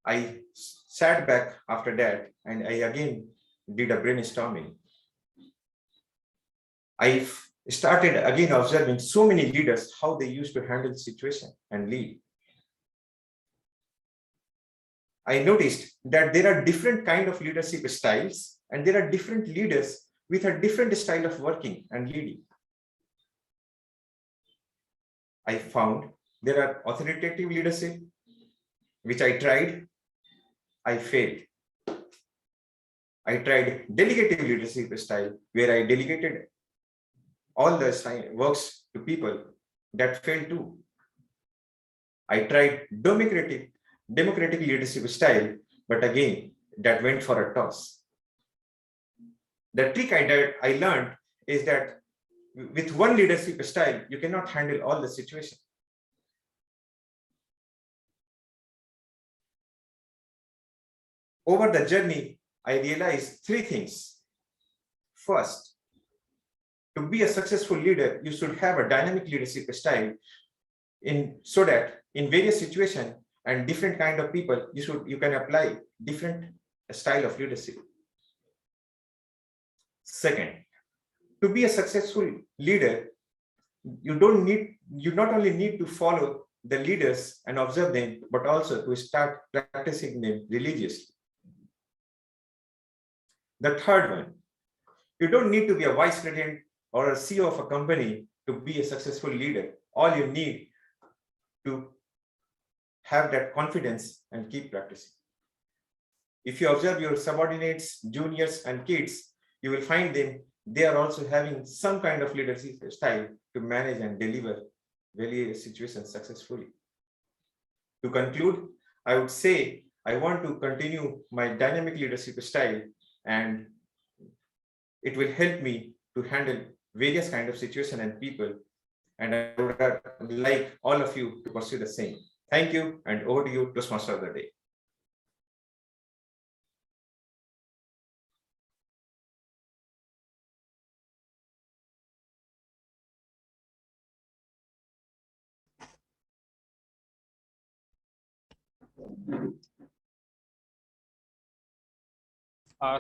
I sat back after that and I again did a brainstorming. I started again observing so many leaders, how they used to handle the situation and lead. I noticed that there are different kind of leadership styles and there are different leaders with a different style of working and leading. I found there are authoritative leadership, which I tried, I failed. I tried delegative leadership style, where I delegated all the works to people, that failed too. I tried democratic leadership style, but again, that went for a toss. The trick I learned is that with one leadership style, you cannot handle all the situation. Over the journey, I realized three things. First, to be a successful leader, you should have a dynamic leadership style so that in various situations and different kind of people, you can apply different style of leadership. Second, to be a successful leader, you not only need to follow the leaders and observe them, but also to start practicing them religiously. The third one, you don't need to be a vice president or a CEO of a company to be a successful leader. All you need to have that confidence and keep practicing. If you observe your subordinates, juniors, and kids, you will find they are also having some kind of leadership style to manage and deliver various situations successfully. To conclude, I would say I want to continue my dynamic leadership style, and it will help me to handle various kind of situations and people. And I would like all of you to pursue the same. Thank you, and over to you, Toastmaster of the day.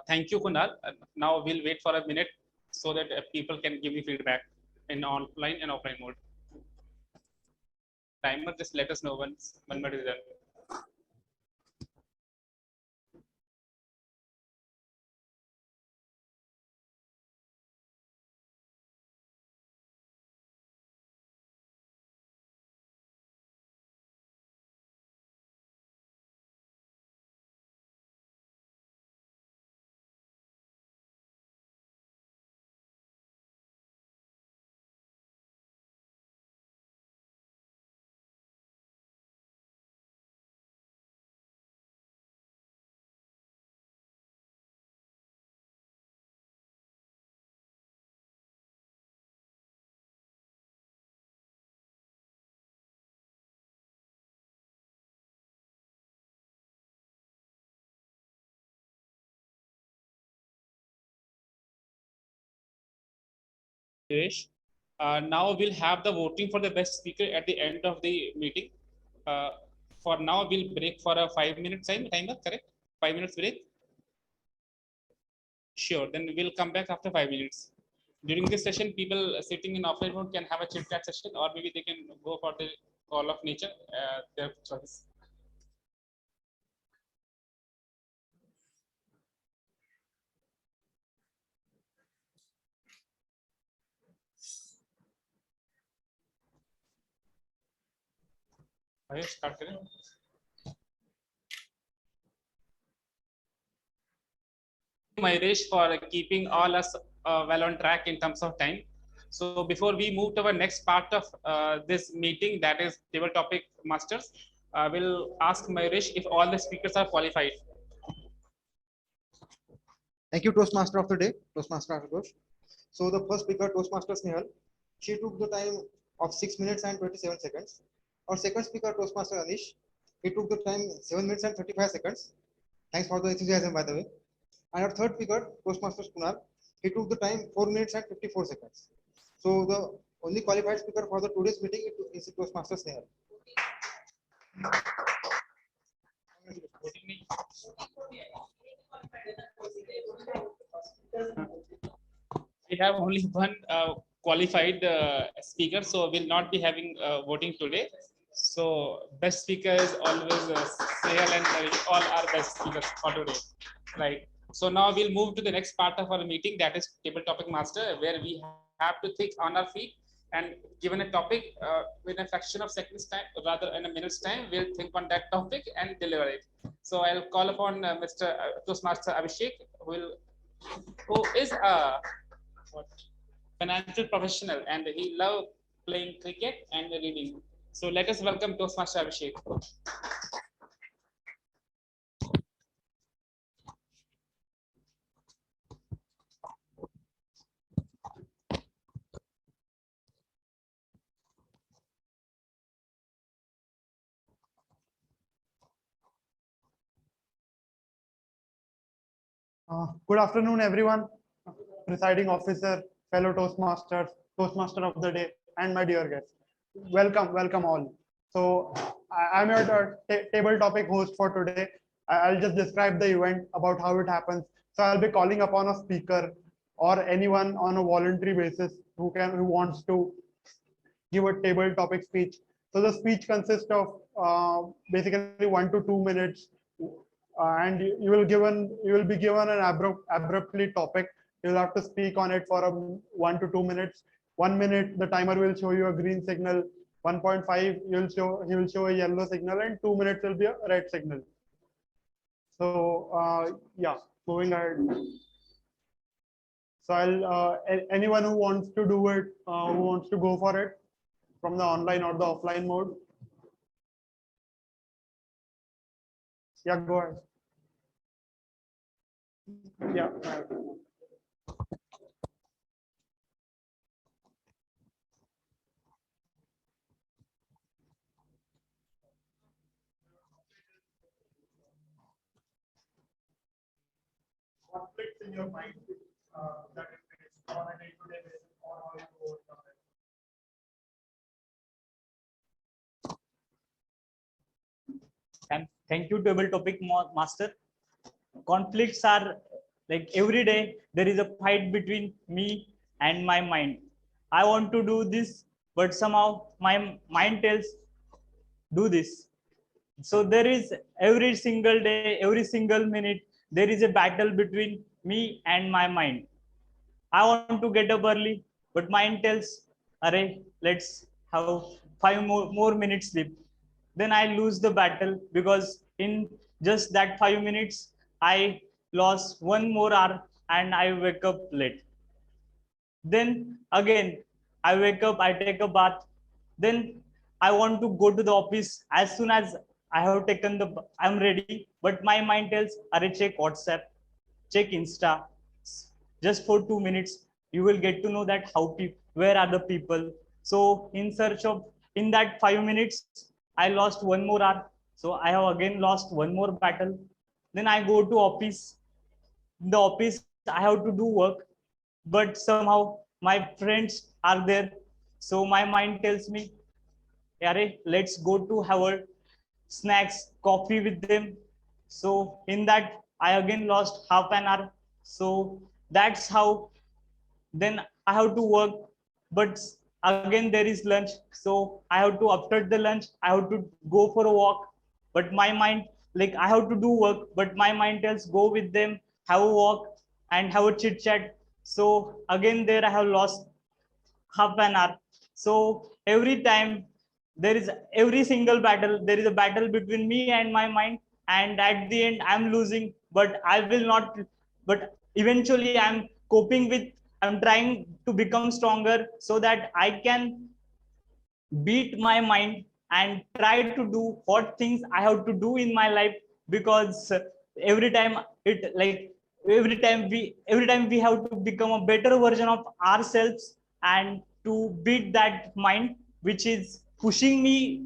Thank you, Kunal. Now we'll wait for a minute so that people can give you feedback in online and offline mode. Timer, just let us know once 1 minute is done. Now we'll have the voting for the best speaker at the end of the meeting. For now, we'll break for a 5-minute timer, correct? 5 minutes break. Sure, then we'll come back after 5 minutes. During this session, people sitting in offline mode can have a chit chat session, or maybe they can go for the call of nature, their choice. Start करें. Mayuresh for keeping all us well on track in terms of time. So before we move to our next part of this meeting, that is table topic masters, we'll ask Mayuresh if all the speakers are qualified. Thank you, Toastmaster of the day, Toastmaster Ashutosh. So the first speaker, Toastmaster Snehal, she took the time of 6 minutes and 27 seconds. Our second speaker, Toastmaster Anish, he took the time 7 minutes and 35 seconds. Thanks for the enthusiasm, by the way. And our third speaker, Toastmaster Kunal, he took the time 4 minutes and 54 seconds. So the only qualified speaker for the today's meeting is Toastmaster Snehal. We have only one qualified speaker, so we'll not be having voting today. So best speaker is always Snehal, and all are best speakers for today, right? So now we'll move to the next part of our meeting, that is table topic master, where we have to think on our feet, and given a topic in a fraction of seconds time, rather in a minute's time, we'll think on that topic and deliver it. So I'll call upon Mr. Toastmaster Abhishek, who is a financial professional, and he loved playing cricket and reading. So let us welcome Toastmaster Abhishek. Good afternoon, everyone. Presiding officer, fellow Toastmasters, Toastmaster of the day, and my dear guests. Welcome all. So I'm your table topic host for today. I'll just describe the event about how it happens. So I'll be calling upon a speaker or anyone on a voluntary basis who wants to give a table topic speech. So the speech consists of basically 1 to 2 minutes, and you will be given an abruptly topic. You'll have to speak on it for 1 to 2 minutes. 1 minute, the timer will show you a green signal. 1.5, he will show a yellow signal, and 2 minutes will be a red signal. So yeah, moving ahead. So anyone who wants to do it, who wants to go for it from the online or the offline mode. Yeah, go ahead. Yeah. Conflicts in your mind that is faced on a day-to-day basis, or how you overcome it. And thank you, table topic master. Conflicts are like every day there is a fight between me and my mind. I want to do this, but somehow my mind tells do this. So there is every single day, every single minute, there is a battle between me and my mind. I want to get up early, but mind tells, "Arey, let's have 5 more minutes sleep." Then I lose the battle because in just that 5 minutes, I lost 1 more hour and I wake up late. Then again, I wake up, I take a bath. Then I want to go to the office as soon as I have taken I'm ready. But my mind tells, "Arey, check WhatsApp, check Insta. Just for 2 minutes, you will get to know that where are the people." So in that 5 minutes, I lost 1 more hour. So I have again lost 1 more battle. Then I go to office. In the office, I have to do work, but somehow my friends are there. So my mind tells me, "Arey, let's go to have a snacks, coffee with them." So in that, I again lost half an hour. So that's how then I have to work, but again there is lunch. So I have to, after the lunch, I have to go for a walk. But my mind, like I have to do work, but my mind tells go with them, have a walk and have a chit chat. So again there I have lost half an hour. So every time every single battle, there is a battle between me and my mind, and at the end I'm losing, but I will not, but eventually I'm trying to become stronger so that I can beat my mind and try to do what things I have to do in my life, because every time it like every time we have to become a better version of ourselves and to beat that mind which is pushing me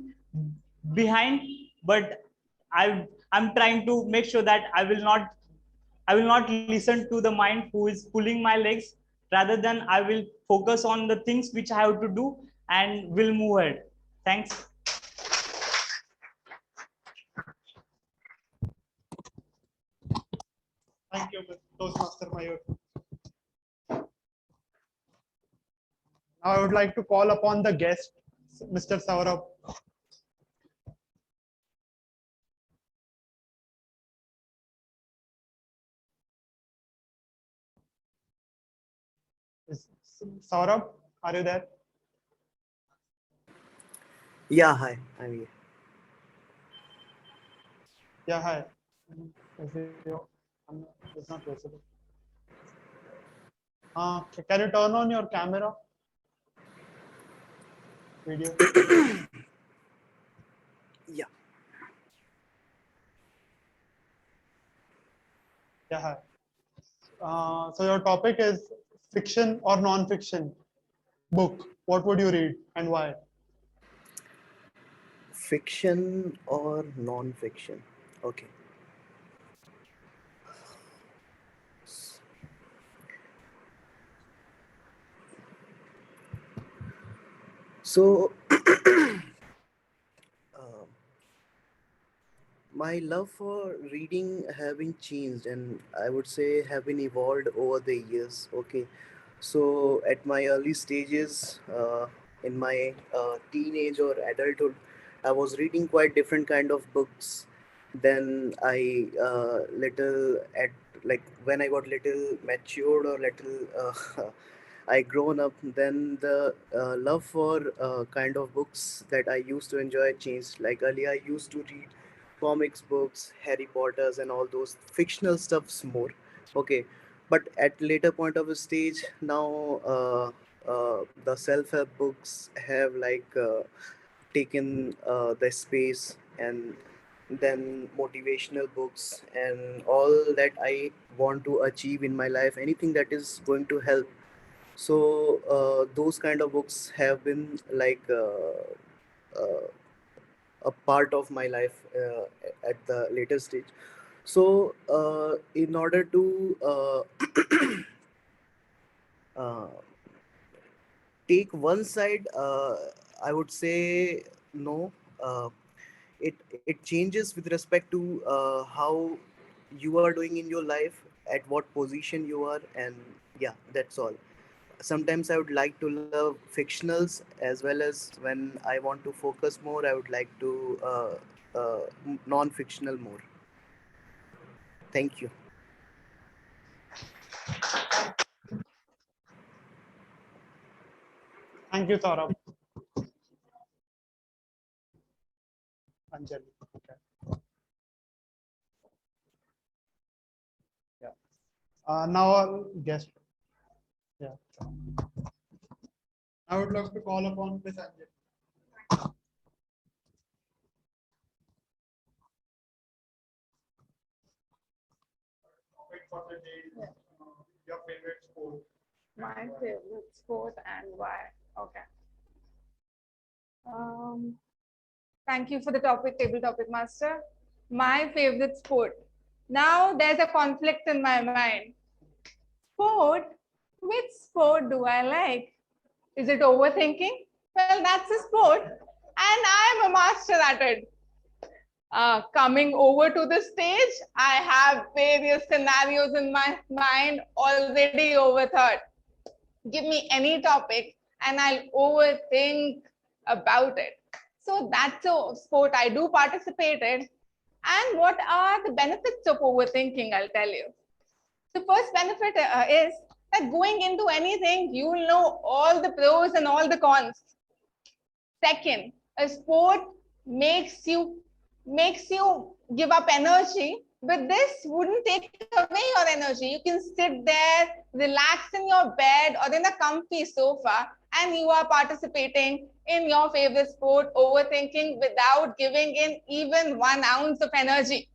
behind. But I'm trying to make sure that I will not listen to the mind who is pulling my legs. Rather than I will focus on the things which I have to do and will move ahead. Thanks. Thank you, Toastmaster Mayur. Now I would like to call upon the guest, Mr. Saurabh. Saurabh, are you there? Yeah, hi, I'm here. Yeah, hi. It's not visible. Can you turn on your camera? Video. Yeah. Yeah, hi. So your topic is fiction or non-fiction book. What would you read and why? Fiction or non-fiction? Okay. So, um, my love for reading have been changed, and I would say have been evolved over the years. Okay, so at my early stages, in my teenage or adulthood, I was reading quite different kind of books. Then I little at like when I got little matured or little I grown up, then the love for kind of books that I used to enjoy changed. Like earlier, I used to read comics books, Harry Potters, and all those fictional stuffs more. Okay, but at later point of a stage now, the self-help books have taken the space, and then motivational books and all that I want to achieve in my life, anything that is going to help. So those kind of books have been uh, a part of my life at the later stage. So in order to uh, take one side, I would say no. uh, it changes with respect to how you are doing in your life, at what position you are, and yeah, that's all. Sometimes I would like to love fictionals, as well as when I want to focus more, I would like to non-fictional more. Thank you. Thank you, Saurabh. Anjali. Okay. Yeah. Now our guest. Yeah. I would love to call upon Miss Anjali. Topic for the day is, your favorite sport. My favorite sport and why. Okay. Thank you for the topic, table topic master. My favorite sport. Now there's a conflict in my mind. Sport? Which sport do I like? Is it overthinking? Well, that's a sport, and I'm a master at it. Coming over to the stage, I have various scenarios in my mind already overthought. Give me any topic and I'll overthink about it. So that's a sport I do participate in. And what are the benefits of overthinking? I'll tell you. The first benefit is that going into anything, you will know all the pros and all the cons. Second, a sport makes you give up energy, but this wouldn't take away your energy. You can sit there, relax in your bed or in a comfy sofa, and you are participating in your favorite sport, overthinking, without giving in even 1 ounce of energy.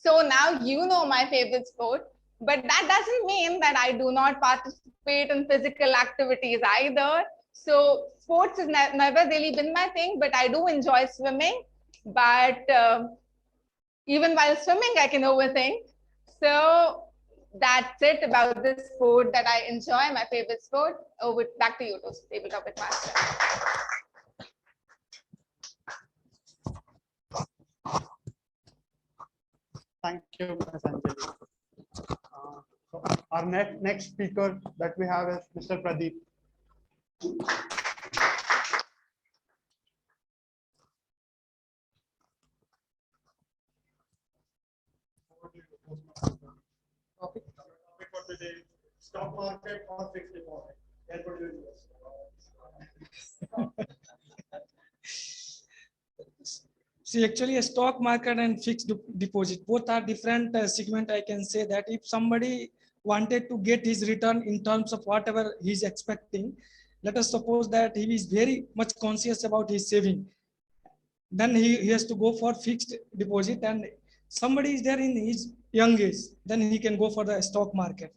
So now you know my favorite sport, but that doesn't mean that I do not participate in physical activities either. So sports has never really been my thing, but I do enjoy swimming. But even while swimming, I can overthink. So that's it about this sport that I enjoy, my favorite sport. Over back to you, Table Topic Master. Thank you, Ms. Anjali. So our next speaker that we have is Mr. Pradeep. Topic for today: stock market or fixed deposit. That would be See, actually, a stock market and fixed deposit both are different segment. I can say that if somebody wanted to get his return in terms of whatever he's expecting, let us suppose that he is very much conscious about his saving, then he has to go for fixed deposit. And somebody is there in his young age, then he can go for the stock market.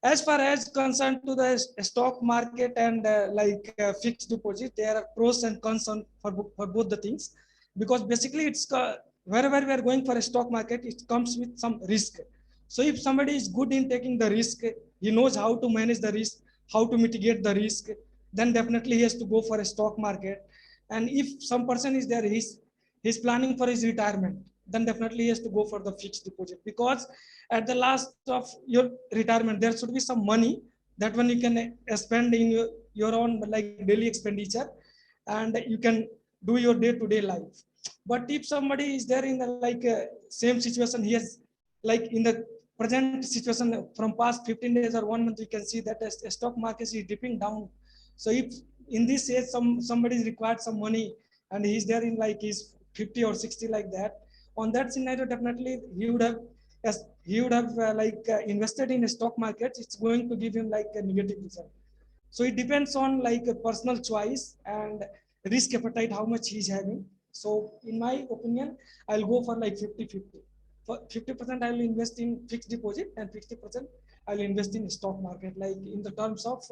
As far as concerned to the stock market and fixed deposit, there are pros and cons for both the things, because basically it's wherever we are going for a stock market, it comes with some risk. So if somebody is good in taking the risk, he knows how to manage the risk, how to mitigate the risk, then definitely he has to go for a stock market. And if some person is there, he's planning for his retirement, then definitely he has to go for the fixed deposit, because at the last of your retirement, there should be some money that one you can spend in your own like daily expenditure, and you can do your day-to-day life. But if somebody is there in the same situation, he has like in the present situation from past 15 days or 1 month, you can see that the stock market is dipping down. So if in this case somebody is required some money and he's there in like his 50 or 60 like that, on that scenario definitely he would have invested in a stock market. It's going to give him like a negative result. So it depends on like a personal choice and risk appetite, how much he's having. So in my opinion, I'll go for like 50-50. For 50% I will invest in fixed deposit, and 50% I will invest in stock market, like in the terms of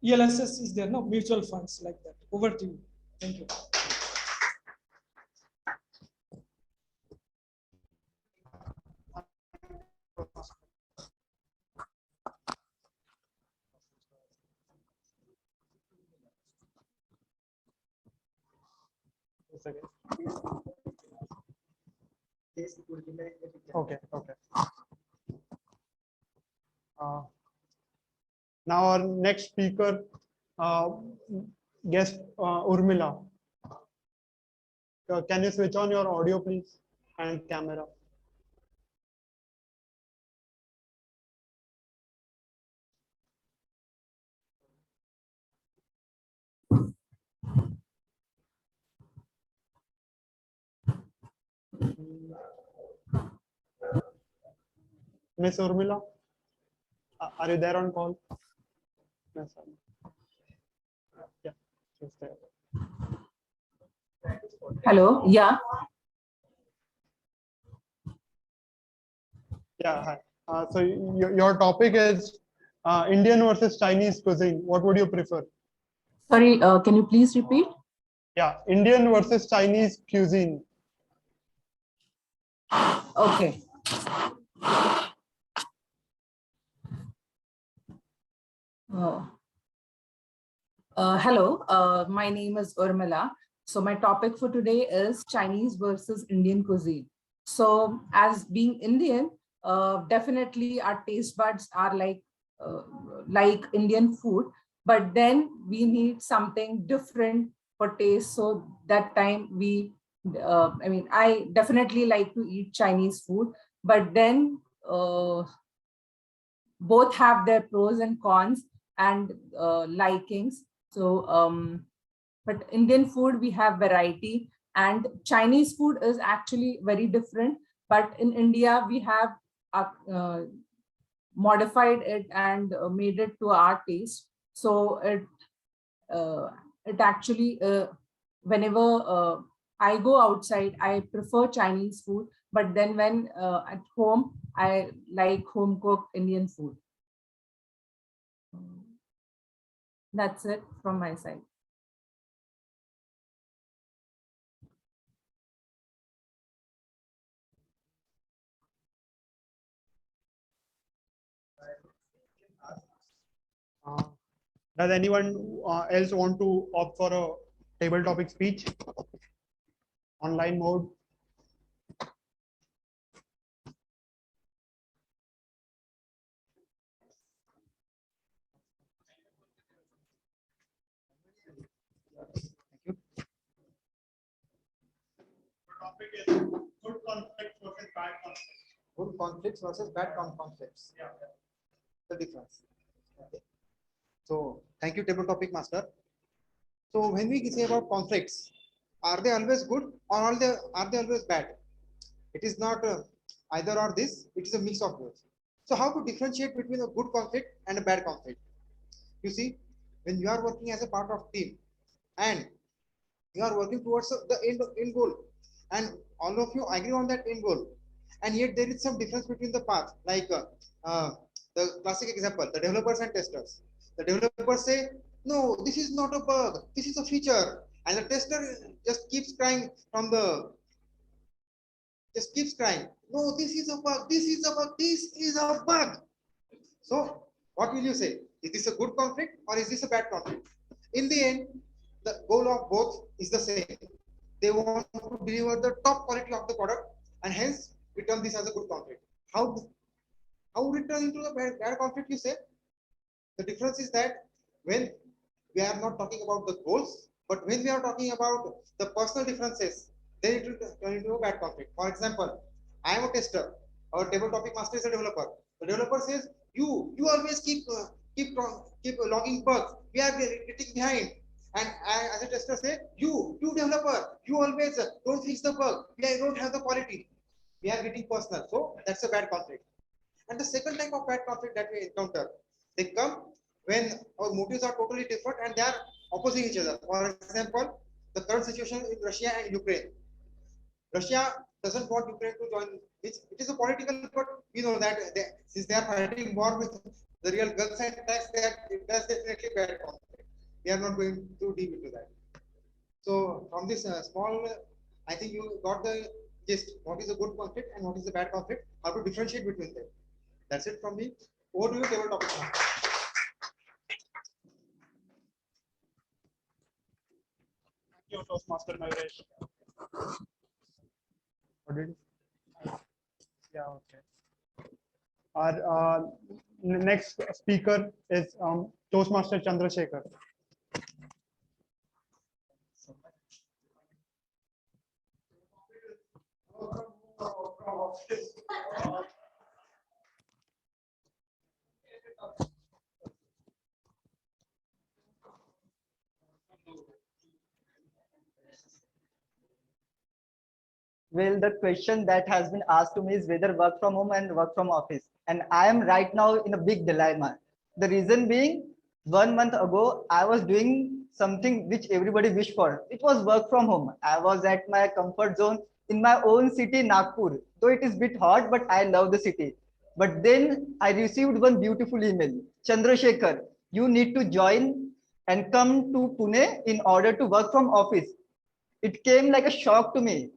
ELSS is there, no mutual funds like that. Over to you. Thank you. Okay. Now our next speaker, guest Urmila. Can you switch on your audio, please, and camera? Miss Urmila, are you there on call? Yes, yeah, she's there. Hello, yeah. Yeah, hi. So your topic is Indian versus Chinese cuisine. What would you prefer? Sorry, can you please repeat? Yeah, Indian versus Chinese cuisine. Okay. Hello, my name is Urmila. So my topic for today is Chinese versus Indian cuisine. So as being Indian, definitely our taste buds are like Indian food, but then we need something different for taste. So that time I definitely like to eat Chinese food, but then both have their pros and cons and likings. So, but Indian food, we have variety, and Chinese food is actually very different. But in India, we have modified it and made it to our taste. So it actually, whenever I go outside, I prefer Chinese food, but then when at home, I like home cooked Indian food. That's it from my side. Does anyone else want to opt for a table topic speech? Online mode? Topic is good conflict versus bad conflict. Good conflicts versus bad conflicts. Yeah. The difference. Okay. So thank you, table topic master. So when we say about conflicts, are they always good or are they always bad? It is not either or this. It is a mix of both. So how to differentiate between a good conflict and a bad conflict? You see, when you are working as a part of team and you are working towards the end goal, and all of you agree on that end goal, and yet there is some difference between the path, like the classic example, the developers and testers. The developers say, no, this is not a bug, this is a feature, and the tester just keeps crying no, this is a bug, this is a bug, this is a bug. So what will you say? Is this a good conflict or is this a bad conflict? In the end, the goal of both is the same. They want to deliver the top quality of the product, and hence we term this as a good conflict. How would it turn into a bad conflict, you say? The difference is that when we are not talking about the goals, but when we are talking about the personal differences, then it will turn into a bad conflict. For example, I am a tester. Our table topic master is a developer. The developer says, you always keep logging bugs. We are getting behind. And I, as a tester, say, you developer, you always don't fix the bug. We don't have the quality. We are getting personal. So that's a bad conflict. And the second type of bad conflict that we encounter, they come when our motives are totally different and they are opposing each other. For example, the current situation in Russia and Ukraine. Russia doesn't want Ukraine to join. It is a political, but we know that since they are fighting war with the real guns and attacks, that's definitely bad conflict. We are not going to deep into that. So from this small, I think you got the gist. What is a good conflict and what is a bad conflict? How to differentiate between them. That's it from me. Over to you, table topic now. Thank you, Toastmaster Mayur. What did? Yeah, okay. Our next speaker is Toastmaster Chandrasekhar. Well, the question that has been asked to me is whether work from home and work from office. And I am right now in a big dilemma. The reason being, 1 month ago, I was doing something which everybody wished for. It was work from home. I was at my comfort zone in my own city, Nagpur. Though it is a bit hot, but I love the city. But then I received one beautiful email. Chandrasekhar, you need to join and come to Pune in order to work from office. It came like a shock to me.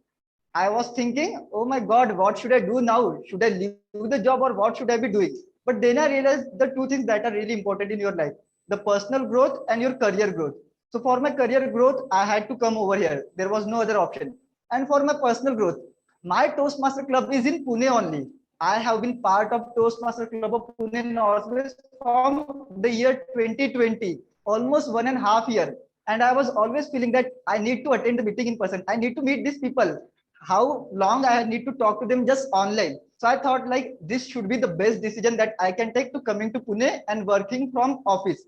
I was thinking, oh my God, what should I do now? Should I leave the job or what should I be doing? But then I realized the two things that are really important in your life, the personal growth and your career growth. So for my career growth, I had to come over here. There was no other option. And for my personal growth, my Toastmaster Club is in Pune only. I have been part of Toastmaster Club of Pune Northwest from the year 2020, almost 1.5 years. And I was always feeling that I need to attend the meeting in person. I need to meet these people. How long I need to talk to them just online. So I thought like this should be the best decision that I can take to coming to Pune and working from office.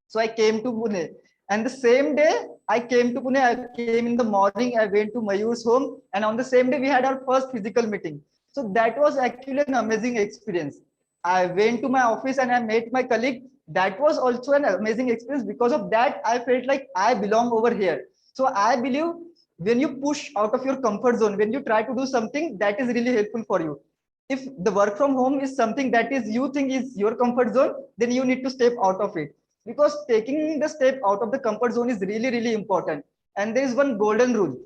So I came to Pune, and the same day I came to Pune, I came in the morning, I went to Mayur's home, and on the same day we had our first physical meeting. So that was actually an amazing experience. I went to my office and I met my colleague. That was also an amazing experience. Because of that, I felt like I belong over here. So I believe when you push out of your comfort zone, when you try to do something that is really helpful for you. If the work from home is something that is you think is your comfort zone, then you need to step out of it, because taking the step out of the comfort zone is really, really important. And there is one golden rule: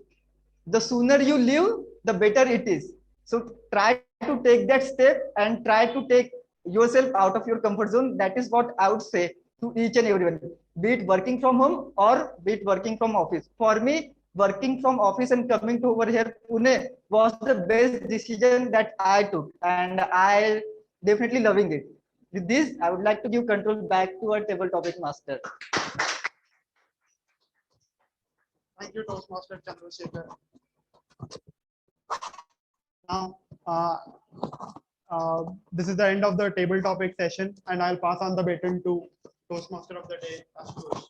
the sooner you leave, the better it is. So try to take that step and try to take yourself out of your comfort zone. That is what I would say to each and everyone, be it working from home or be it working from office. For me, working from office and coming to over here, Pune, was the best decision that I took, and I definitely loving it. With this, I would like to give control back to our table topic master. Thank you, Toastmaster Chandrasekhar. Now, this is the end of the table topic session, and I'll pass on the baton to Toastmaster of the day, Ashutosh.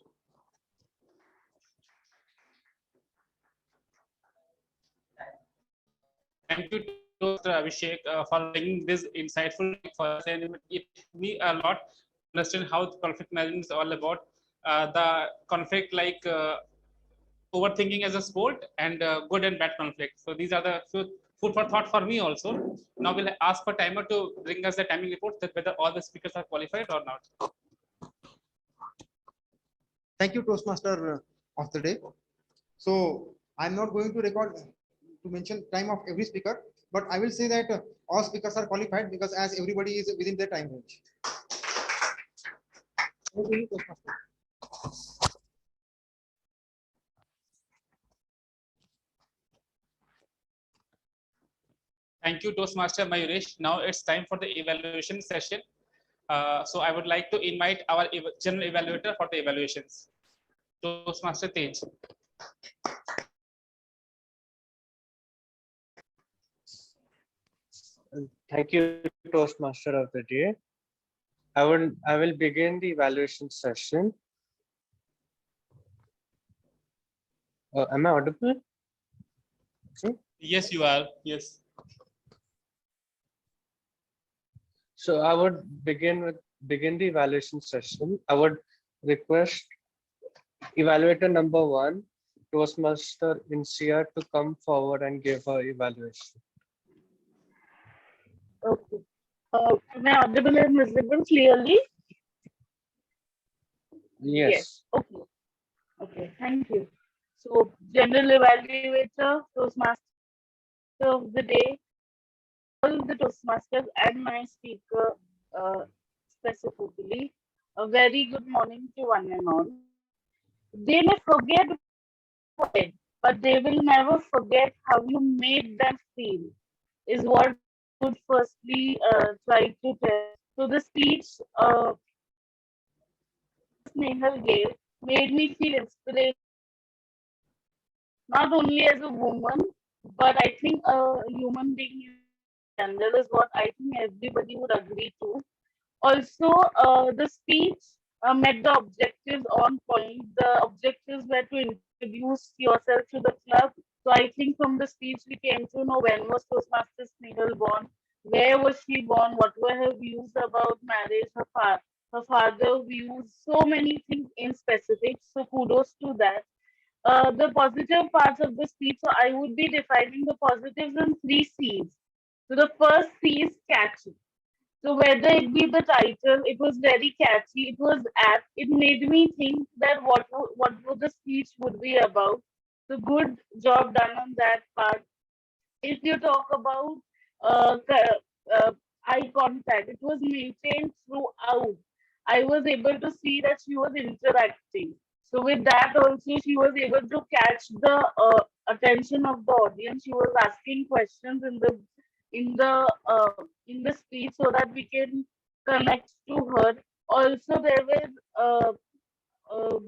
Thank you, Toastmaster Abhishek, for bringing this insightful for us, and it me a lot understand how conflict management is all about. The conflict like overthinking as a sport and good and bad conflict. So these are the few food for thought for me also. Now we'll ask for timer to bring us the timing report that whether all the speakers are qualified or not. Thank you, Toastmaster of the day. So I'm not going to record to mention time of every speaker, but I will say that all speakers are qualified because as everybody is within their time range. Over to you, Toastmaster. Thank you, Toastmaster Mayuresh. Now it's time for the evaluation session. So I would like to invite our general evaluator for the evaluations. Toastmaster Tej. Thank you, Toastmaster of the day. I will begin the evaluation session. Am I audible? Yes, you are. Yes. So I would begin the evaluation session. I would request evaluator number 1, Toastmaster Insia, to come forward and give her evaluation. Okay. Am I audible and visible clearly? Yes. Okay. Okay. Thank you. So, general evaluator, Toastmaster of the day, all the Toastmasters and my speaker specifically, a very good morning to one and all. They may forget what they did, but they will never forget how you made them feel, is what I would firstly try to tell. So the speech Snehal gave made me feel inspiration, not only as a woman, but I think a human being in general is what I think everybody would agree to. Also, the speech met the objectives on point. The objectives were to introduce yourself to the club. So I think from the speech we came to know when was Toastmasters Snehal born, where was she born, what were her views about marriage, her father views, so many things in specific. So kudos to that. The positive parts of the speech. So I would be defining the positives in 3 C's. So the first C is catchy. So whether it be the title, it was very catchy. It was apt. It made me think that what would the speech would be about. So good job done on that part. If you talk about eye contact, it was maintained throughout. I was able to see that she was interacting. So with that also, she was able to catch the attention of the audience. She was asking questions in the speech so that we can connect to her. Also, there was uh,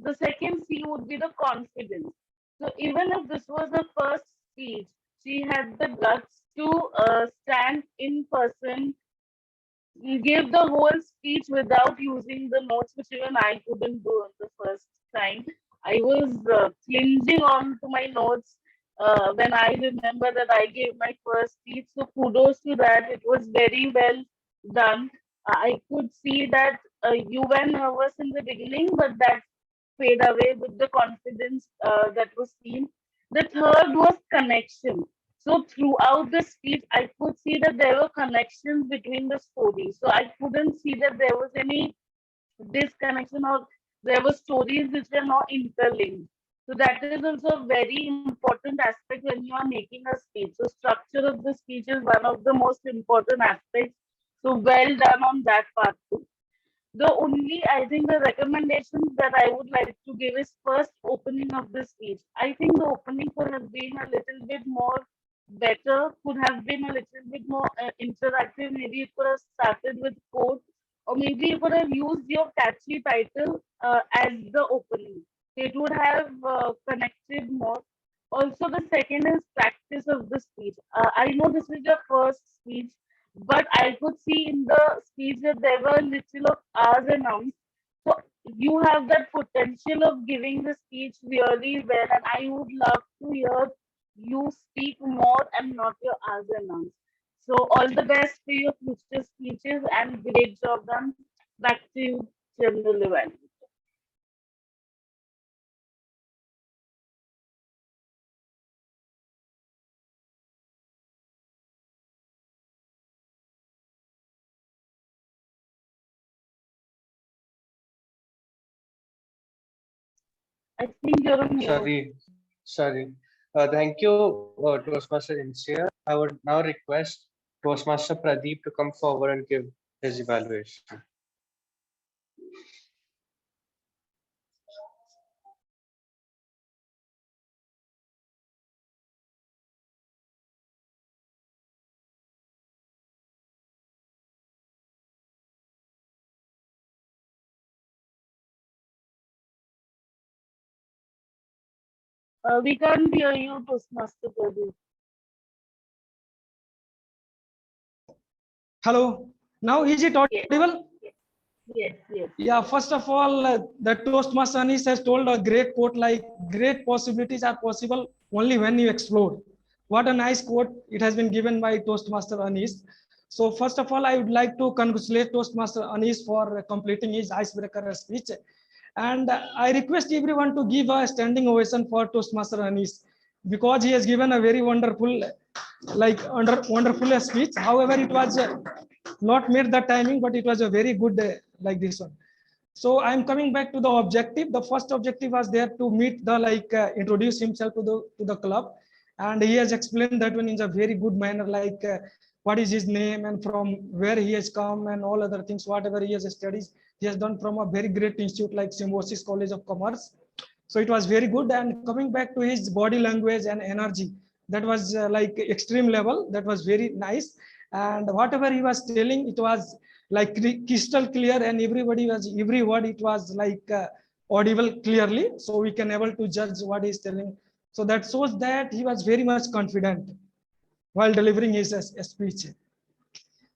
the second C would be the confidence. So even if this was the first speech, she had the guts to stand in person, give the whole speech without using the notes, which even I couldn't do on the first time. I was clinging on to my notes when I remember that I gave my first speech. So kudos to that. It was very well done. I could see that you were nervous in the beginning, but that fade away with the confidence that was seen. The third was connection. So throughout the speech, I could see that there were connections between the stories. So I couldn't see that there was any disconnection or there were stories which were not interlinked. So that is also a very important aspect when you are making a speech. So structure of the speech is one of the most important aspects. So well done on that part too. The only, I think, the recommendations that I would like to give is first opening of the speech. I think the opening could have been a little bit more better, could have been a little bit more interactive. Maybe you could have started with quote, or maybe you could have used your catchy title as the opening. It would have connected more. Also, the second is practice of the speech. I know this is your first speech, but I could see in the speech that there were little of R's and M's. So you have that potential of giving the speech really well, and I would love to hear you speak more and not your R's and M's. So all the best for your future speeches and great job done. Back to you, General Event. I think you're on mute. Sorry. Thank you, Toastmaster Insia. I would now request Toastmaster Pradeep to come forward and give his evaluation. We can't hear you, Toastmaster Pradeep. Hello. Now is it audible? Yes, yes. Yeah, first of all, the Toastmaster Aneesh has told a great quote like, great possibilities are possible only when you explore. What a nice quote it has been given by Toastmaster Aneesh. So first of all, I would like to congratulate Toastmaster Aneesh for completing his icebreaker speech. And I request everyone to give a standing ovation for Toastmaster Aneesh because he has given a very wonderful, wonderful speech. However, it was not made the timing, but it was a very good like this one. So I'm coming back to the objective. The first objective was there to meet the introduce himself to the club, and he has explained that one in a very good manner, like what is his name and from where he has come and all other things, whatever he has studied, he has done from a very great institute like Symbiosis College of Commerce. So it was very good. And coming back to his body language and energy, that was like extreme level. That was very nice. And whatever he was telling, it was like crystal clear, and every word it was like audible clearly, so we can able to judge what he's telling. So that shows that he was very much confident while delivering his speech.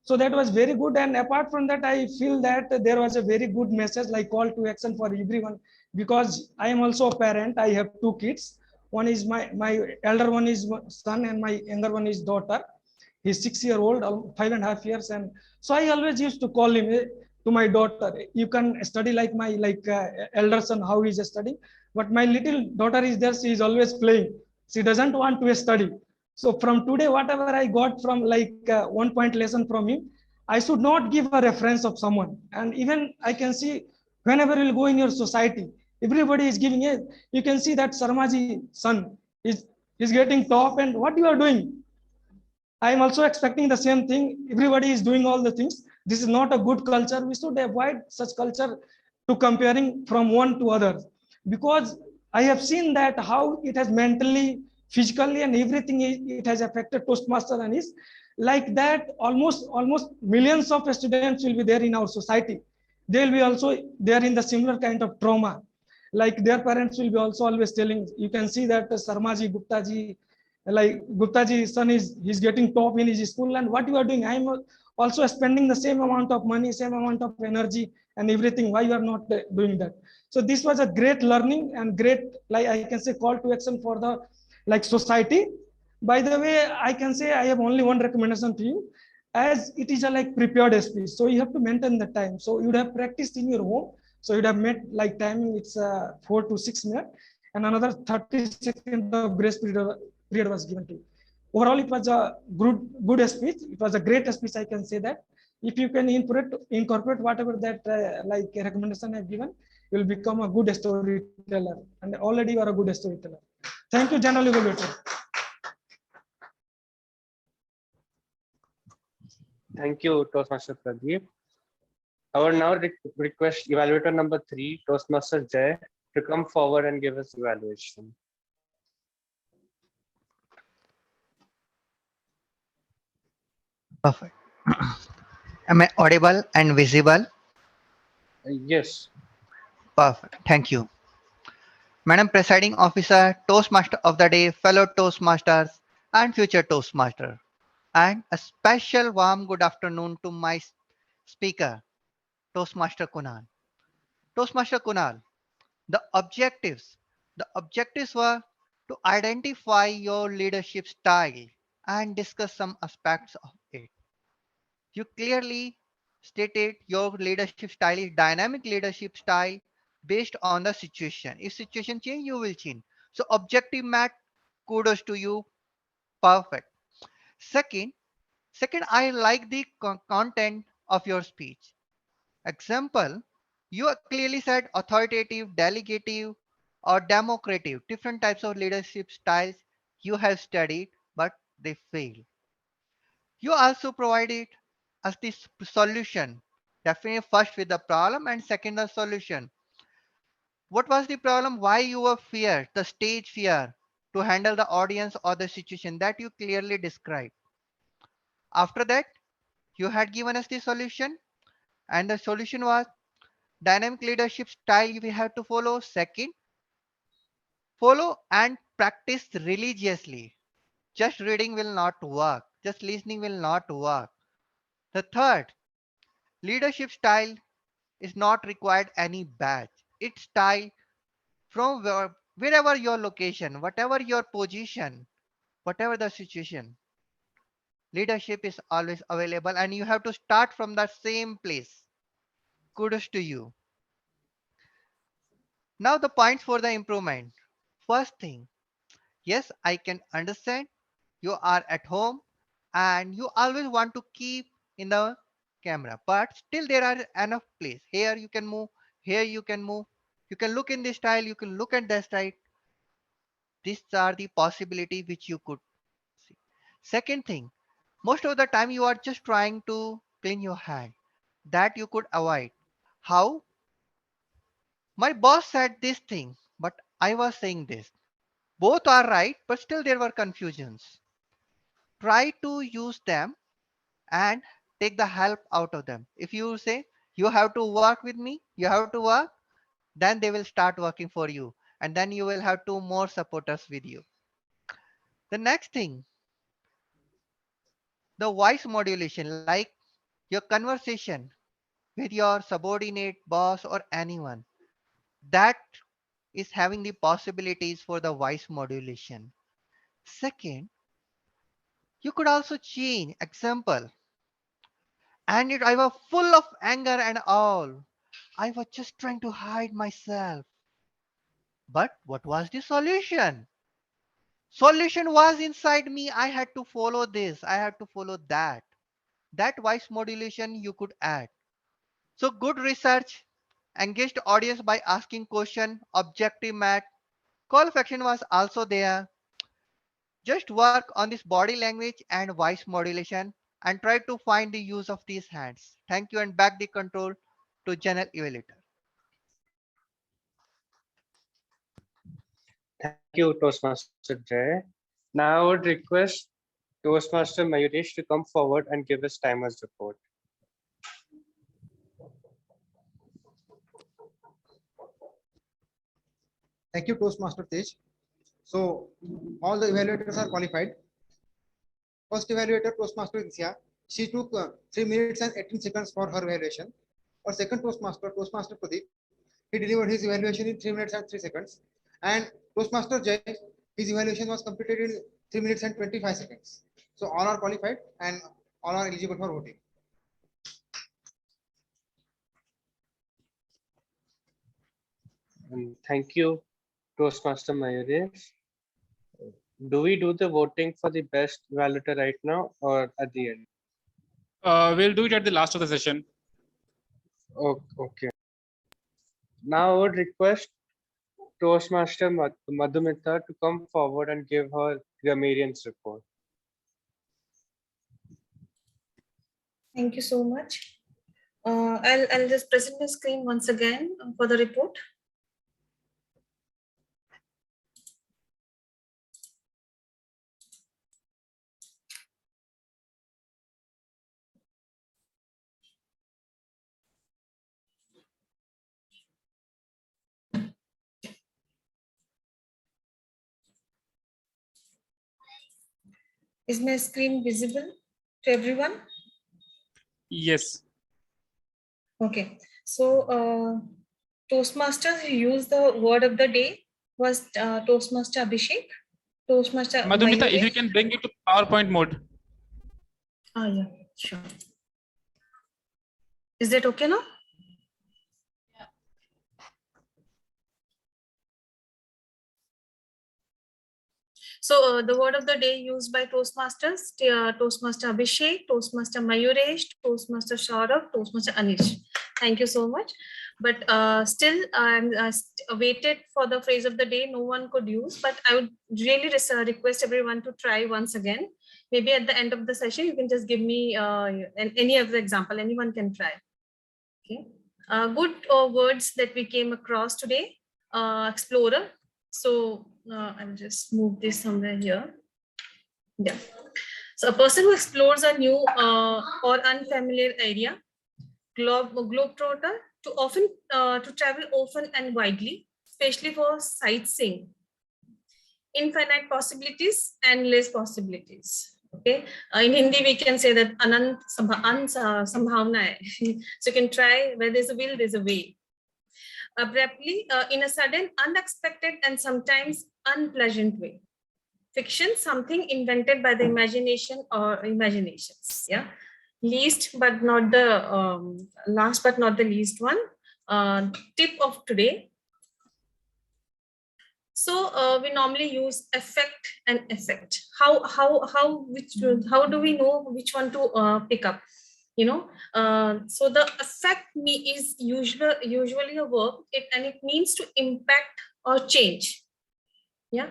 So that was very good. And apart from that, I feel that there was a very good message like call to action for everyone, because I am also a parent. I have two kids. One is my elder one is son and my younger one is daughter. He's 6 years old, 5.5 years. And so I always used to call him to my daughter, you can study like my elder son, how he's studying. But my little daughter is there, she is always playing. She doesn't want to study. So from today, whatever I got from 1 point lesson from him, I should not give a reference of someone. And even I can see whenever you go in your society, everybody is giving it. You can see that Sarmaji son is getting top, and what you are doing. I am also expecting the same thing. Everybody is doing all the things. This is not a good culture. We should avoid such culture to comparing from one to other, because I have seen that how it has mentally, physically, and everything it has affected Toastmaster, and is like that. Almost millions of students will be there in our society. They will be also there in the similar kind of trauma. Like their parents will be also always telling. You can see that Sarmaji, Guptaji, like Guptaji son he's getting top in his school, and what you are doing, I'm also spending the same amount of money, same amount of energy and everything. Why you are not doing that? So this was a great learning and great, like I can say, call to action for the society. By the way, I can say I have only one recommendation to you, as it is a prepared speech, so you have to maintain the time. So you would have practiced in your home, so you'd have made timing, it's 4 to 6 minutes. and another 30 seconds of grace period was given to you. Overall, it was a good speech. It was a great speech, I can say that. If you can incorporate whatever that like recommendation I have given, you will become a good storyteller, and already you are a good storyteller. Thank you, General Evaluator. Thank you, Toastmaster Pradeep. I will now request evaluator number 3, Toastmaster Jay, to come forward and give us evaluation. Perfect. Am I audible and visible? Yes. Perfect. Thank you. Madam Presiding Officer, Toastmaster of the Day, fellow Toastmasters, and future Toastmaster. And a special warm good afternoon to my speaker, Toastmaster Kunal. Toastmaster Kunal, the objectives were to identify your leadership style and discuss some aspects of it. You clearly stated your leadership style is dynamic leadership style based on the situation. If situation change, you will change. So objective met, kudos to you. Perfect. Second, I like the content of your speech. Example, you clearly said authoritative, delegative, or democratic, different types of leadership styles you have studied, but they fail. You also provided us this solution. Definitely first with the problem and second the solution. What was the problem? Why you were fear, the stage fear to handle the audience or the situation that you clearly described. After that, you had given us the solution, and the solution was dynamic leadership style we have to follow. Second, follow and practice religiously. Just reading will not work. Just listening will not work. The third, leadership style is not required any badge. It's style from wherever your location, whatever your position, whatever the situation. Leadership is always available and you have to start from the same place. Kudos to you. Now the points for the improvement. First thing, yes, I can understand you are at home and you always want to keep in the camera, but still there are enough place. Here you can move, here you can move. You can look in this style, you can look at that style. These are the possibility which you could see. Second thing, most of the time you are just trying to clean your hand. That you could avoid. How? My boss said this thing, but I was saying this. Both are right, but still there were confusions. Try to use them and take the help out of them. If you say you have to work with me, you have to work, then they will start working for you. And then you will have two more supporters with you. The next thing, the voice modulation, like your conversation with your subordinate, boss, or anyone, that is having the possibilities for the voice modulation. Second, you could also change example. And I was full of anger and all. I was just trying to hide myself. But what was the solution? Solution was inside me. I had to follow this. I had to follow that. That voice modulation you could add. So good research, engaged audience by asking question, objective math. Call of action was also there. Just work on this body language and voice modulation and try to find the use of these hands. Thank you and back the control to General Evaluator. Thank you, Toastmaster Jay. Now I would request Toastmaster Mayuresh to come forward and give us timer's report. Thank you, Toastmaster Tej. So all the evaluators are qualified. First evaluator, Toastmaster Insia. She took 3 minutes and 18 seconds for her evaluation. Our second Toastmaster, Toastmaster Pradeep, he delivered his evaluation in 3 minutes and 3 seconds. And Toastmaster Jay, his evaluation was completed in 3 minutes and 25 seconds. So all are qualified and all are eligible for voting. Thank you, Toastmaster Mayur. Do we do the voting for the best valuter right now or at the end? We'll do it at the last of the session. Okay. Now I would request Toastmaster Madhumita to come forward and give her grammarian's report. Thank you so much. I'll just present the screen once again for the report. Is my screen visible to everyone? Yes. Okay. So Toastmasters who used the word of the day was Toastmaster Abhishek, Toastmaster Madhumita, if you Mayur. can bring it to PowerPoint mode. Yeah, sure. Is that okay now? So the word of the day used by Toastmasters, Toastmaster Abhishek, Toastmaster Mayuresh, Toastmaster Saurabh, Toastmaster Anish. Thank you so much. But still, I'm waited for the phrase of the day. No one could use, but I would really request everyone to try once again. Maybe at the end of the session, you can just give me any of the example. Anyone can try. Okay. Good words that we came across today. Explorer. So I'll just move this somewhere here. Yeah. So a person who explores a new or unfamiliar area, globetrotter, to travel often and widely, especially for sightseeing. Infinite possibilities, endless possibilities. Okay. In Hindi, we can say that anant sambhavna hai. So you can try. Where there's a will, there's a way. Abruptly, in a sudden, unexpected, and sometimes unpleasant way. Fiction, something invented by the imagination or imaginations. Yeah. Least but not the last but not the least one. Tip of today. So we normally use affect and effect. How do we know which one to pick up? So the affect is usually a verb, and it means to impact or change. Yeah,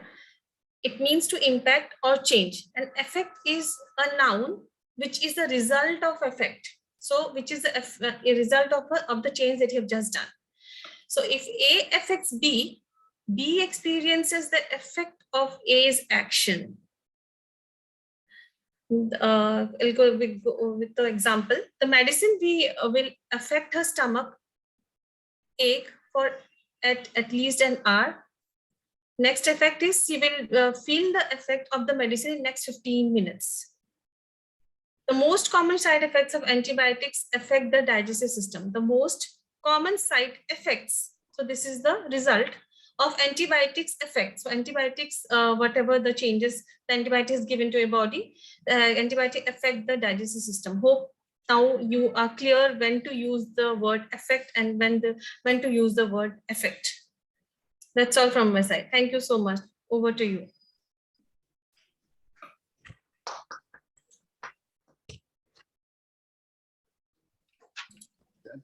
it means to impact or change. And effect is a noun which is the result of effect. So which is a result of the change that you have just done. So if A affects B, B experiences the effect of A's action. I'll go with the example. The medicine will affect her stomach ache for at least an hour. Next effect is she will feel the effect of the medicine in next 15 minutes. The most common side effects of antibiotics affect the digestive system. The most common side effects. So this is the result of antibiotics effect. So antibiotics, whatever the changes the antibiotics given to your body, antibiotic affect the digestive system. Hope now you are clear when to use the word affect and when to use the word effect. That's all from my side. Thank you so much. Over to you.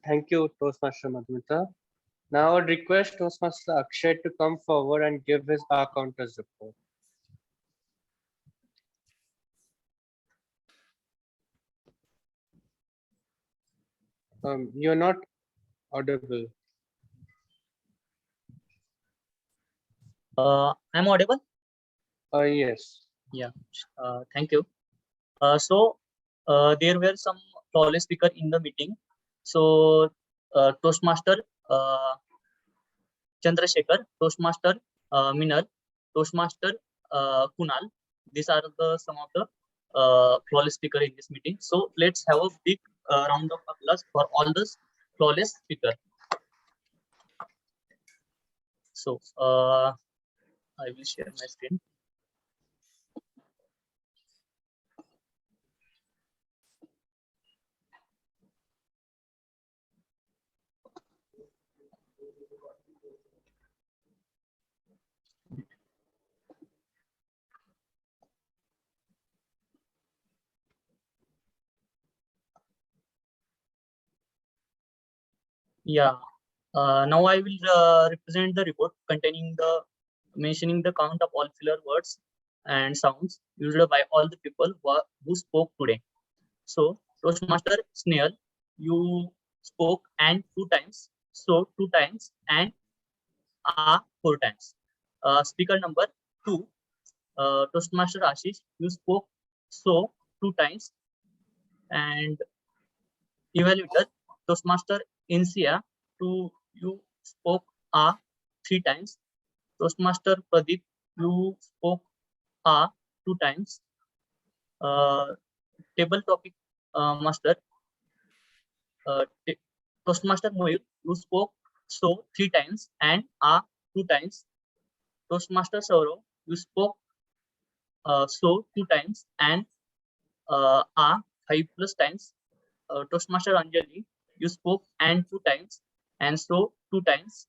Thank you, Toastmaster Madhumita. Now I would request Toastmaster Akshay to come forward and give his counters report. You're not audible. I'm audible? Yes. Yeah. Thank you. So there were some flawless speaker in the meeting. So Toastmaster Chandrasekhar, Toastmaster Minal, Toastmaster Kunal. These are some of the flawless speaker in this meeting. So let's have a big round of applause for all the flawless speaker. So I will share my screen. Yeah. Now I will represent the report containing the mentioning the count of all filler words and sounds used by all the people who spoke today. So, Toastmaster Snehal, you spoke and 2 times, so 2 times, and are 4 times. Speaker number 2, Toastmaster Ashish, you spoke so 2 times, and evaluator Toastmaster Insia, you spoke 3 times. Toastmaster Pradeep, you spoke 2 times. Table topic master, Toastmaster Mayur, you spoke so 3 times and 2 times. Toastmaster Saurav, you spoke so 2 times and 5 plus times. Toastmaster Anjali, you spoke and 2 times and so 2 times.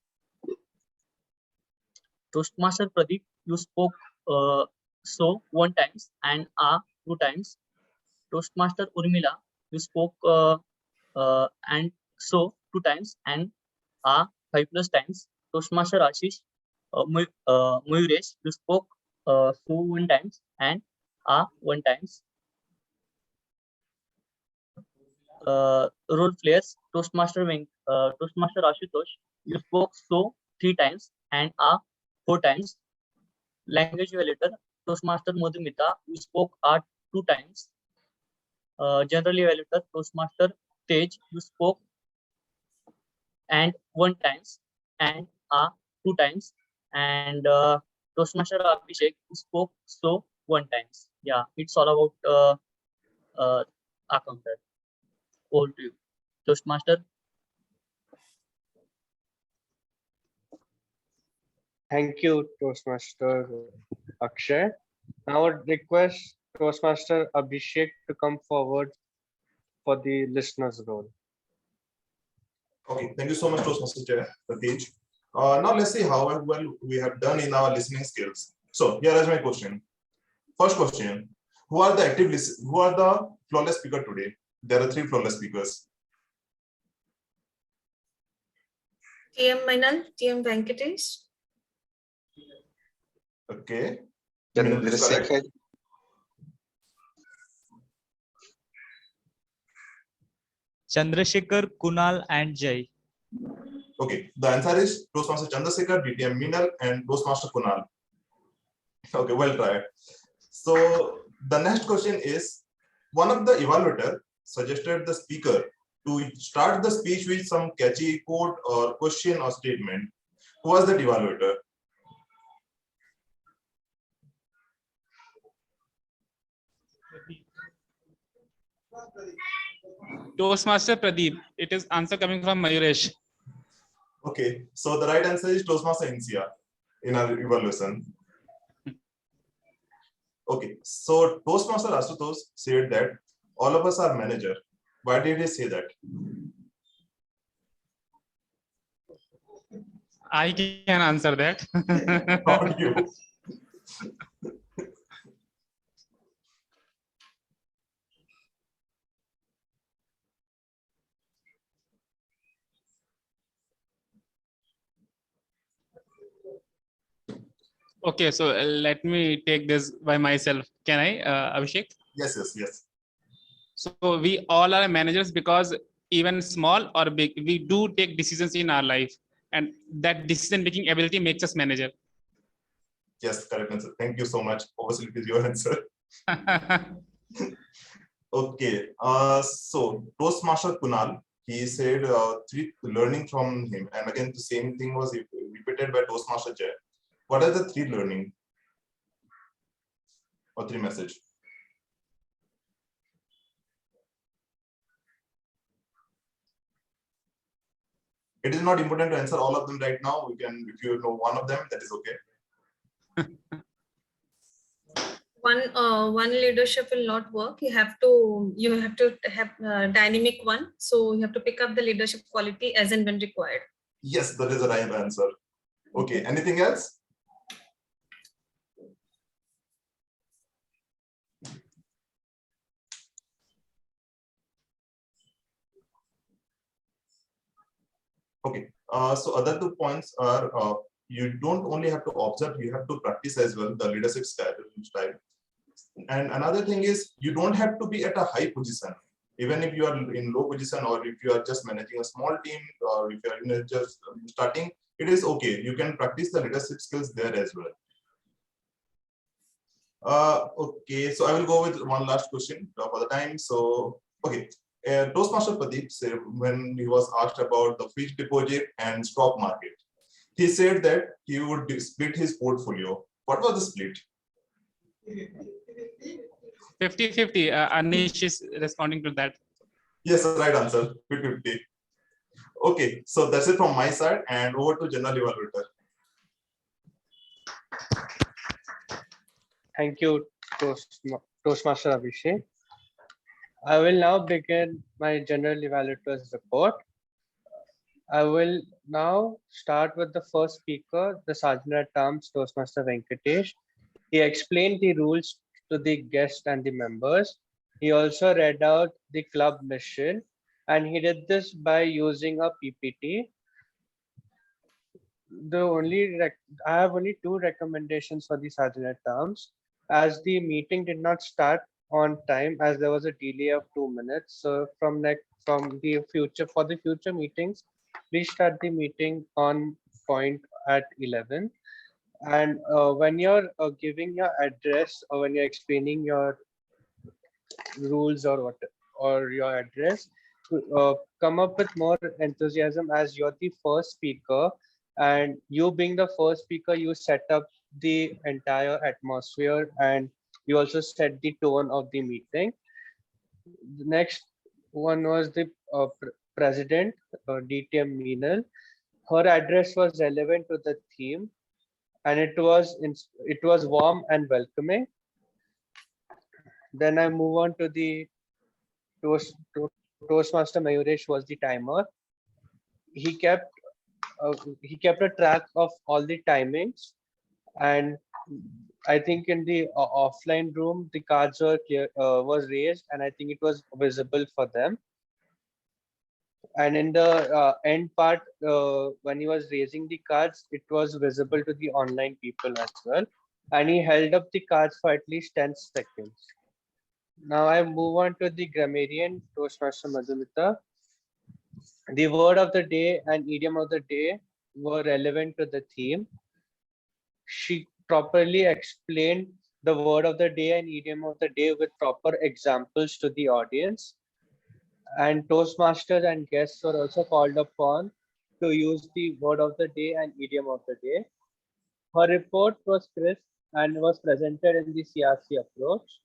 Toastmaster Pradeep, you spoke so 1 times and 2 times. Toastmaster Urmila, you spoke and so 2 times and 5 plus times. Toastmaster Ashish, Mayuresh, you spoke so 1 times and 1 times. Role players, Toastmaster Ashutosh, you spoke so 3 times and 4 times. Language evaluator, Toastmaster Madhumita, you spoke 2 times. General evaluator, Toastmaster Tej, you spoke and 1 times and 2 times. And Toastmaster Abhishek, you spoke so 1 times. Yeah, it's all about our counter. Over to you, Toastmaster. Thank you, Toastmaster Akshay. Now I would request Toastmaster Abhishek to come forward for the listener's role. Okay, thank you so much, Toastmaster Chair, Prateej. Now let's see how well we have done in our listening skills. So here is my question. First question: who are the flawless speaker today? There are 3 flawless speakers. TM Mainal, TM Venkatesh. Okay. Minal is correct. Chandrasekhar, Kunal, and Jay. Okay, the answer is Toastmaster Chandrasekhar, DTM Minal, and Toastmaster Kunal. Okay, well tried. So the next question is, one of the evaluator suggested the speaker to start the speech with some catchy quote or question or statement. Who was that evaluator? Toastmaster Pradeep. It is answer coming from Mayuresh. Okay, so the right answer is Toastmaster Insia in our evaluation. Okay, so Toastmaster Ashutosh said that all of us are manager. Why did he say that? I can answer that. Not you. Okay, so let me take this by myself. Can I, Abhishek? Yes, yes, yes. So we all are managers because even small or big, we do take decisions in our life, and that decision-making ability makes us manager. Yes, correct answer. Thank you so much. Obviously, it is your answer. Okay. So Toastmaster Kunal, he said 3 learning from him, and again the same thing was repeated by Toastmaster Jay. What are the 3 learning or 3 message? It is not important to answer all of them right now. We can, if you know one of them, that is okay. One leadership will not work. You have to have dynamic one. So you have to pick up the leadership quality as and when required. Yes, that is the right answer. Okay, anything else? Okay. So other 2 points are you don't only have to observe, you have to practice as well the leadership style. And another thing is you don't have to be at a high position. Even if you are in low position, or if you are just managing a small team, or if you are just starting, it is okay. You can practice the leadership skills there as well. Okay, so I will go with one last question for the time. So, okay. Toastmaster Pradeep said when he was asked about the fixed deposit and stock market, he said that he would split his portfolio. What was the split? 50-50. Anish is responding to that. Yes, right answer. 50-50. Okay, so that's it from my side, and over to General Evaluator. Thank you, Toastmaster Abhishek. I will now begin my general evaluator's report. I will now start with the first speaker, the Sergeant at Arms, Toastmaster Venkatesh. He explained the rules to the guests and the members. He also read out the club mission, and he did this by using a PPT. I have only 2 recommendations for the Sergeant at Arms, as the meeting did not start on time, as there was a delay of 2 minutes. So for the future meetings, please start the meeting on point at 11. And when you're giving your address, or when you're explaining your rules or your address, come up with more enthusiasm, as you're the first speaker, and you being the first speaker, you set up the entire atmosphere, and you also set the tone of the meeting. The next one was the president, DTM Meenal. Her address was relevant to the theme, and it was warm and welcoming. Then I move on to the Toastmaster Mayuresh was the timer. He kept a track of all the timings, and I think in the offline room the cards were was raised, and I think it was visible for them. And in the end part, when he was raising the cards, it was visible to the online people as well. And he held up the cards for at least 10 seconds. Now I move on to the grammarian, Toastmaster Madhumita. The word of the day and idiom of the day were relevant to the theme. She properly explained the word of the day and idiom of the day with proper examples to the audience. And Toastmasters and guests were also called upon to use the word of the day and idiom of the day. Her report was crisp and was presented in the CRC approach.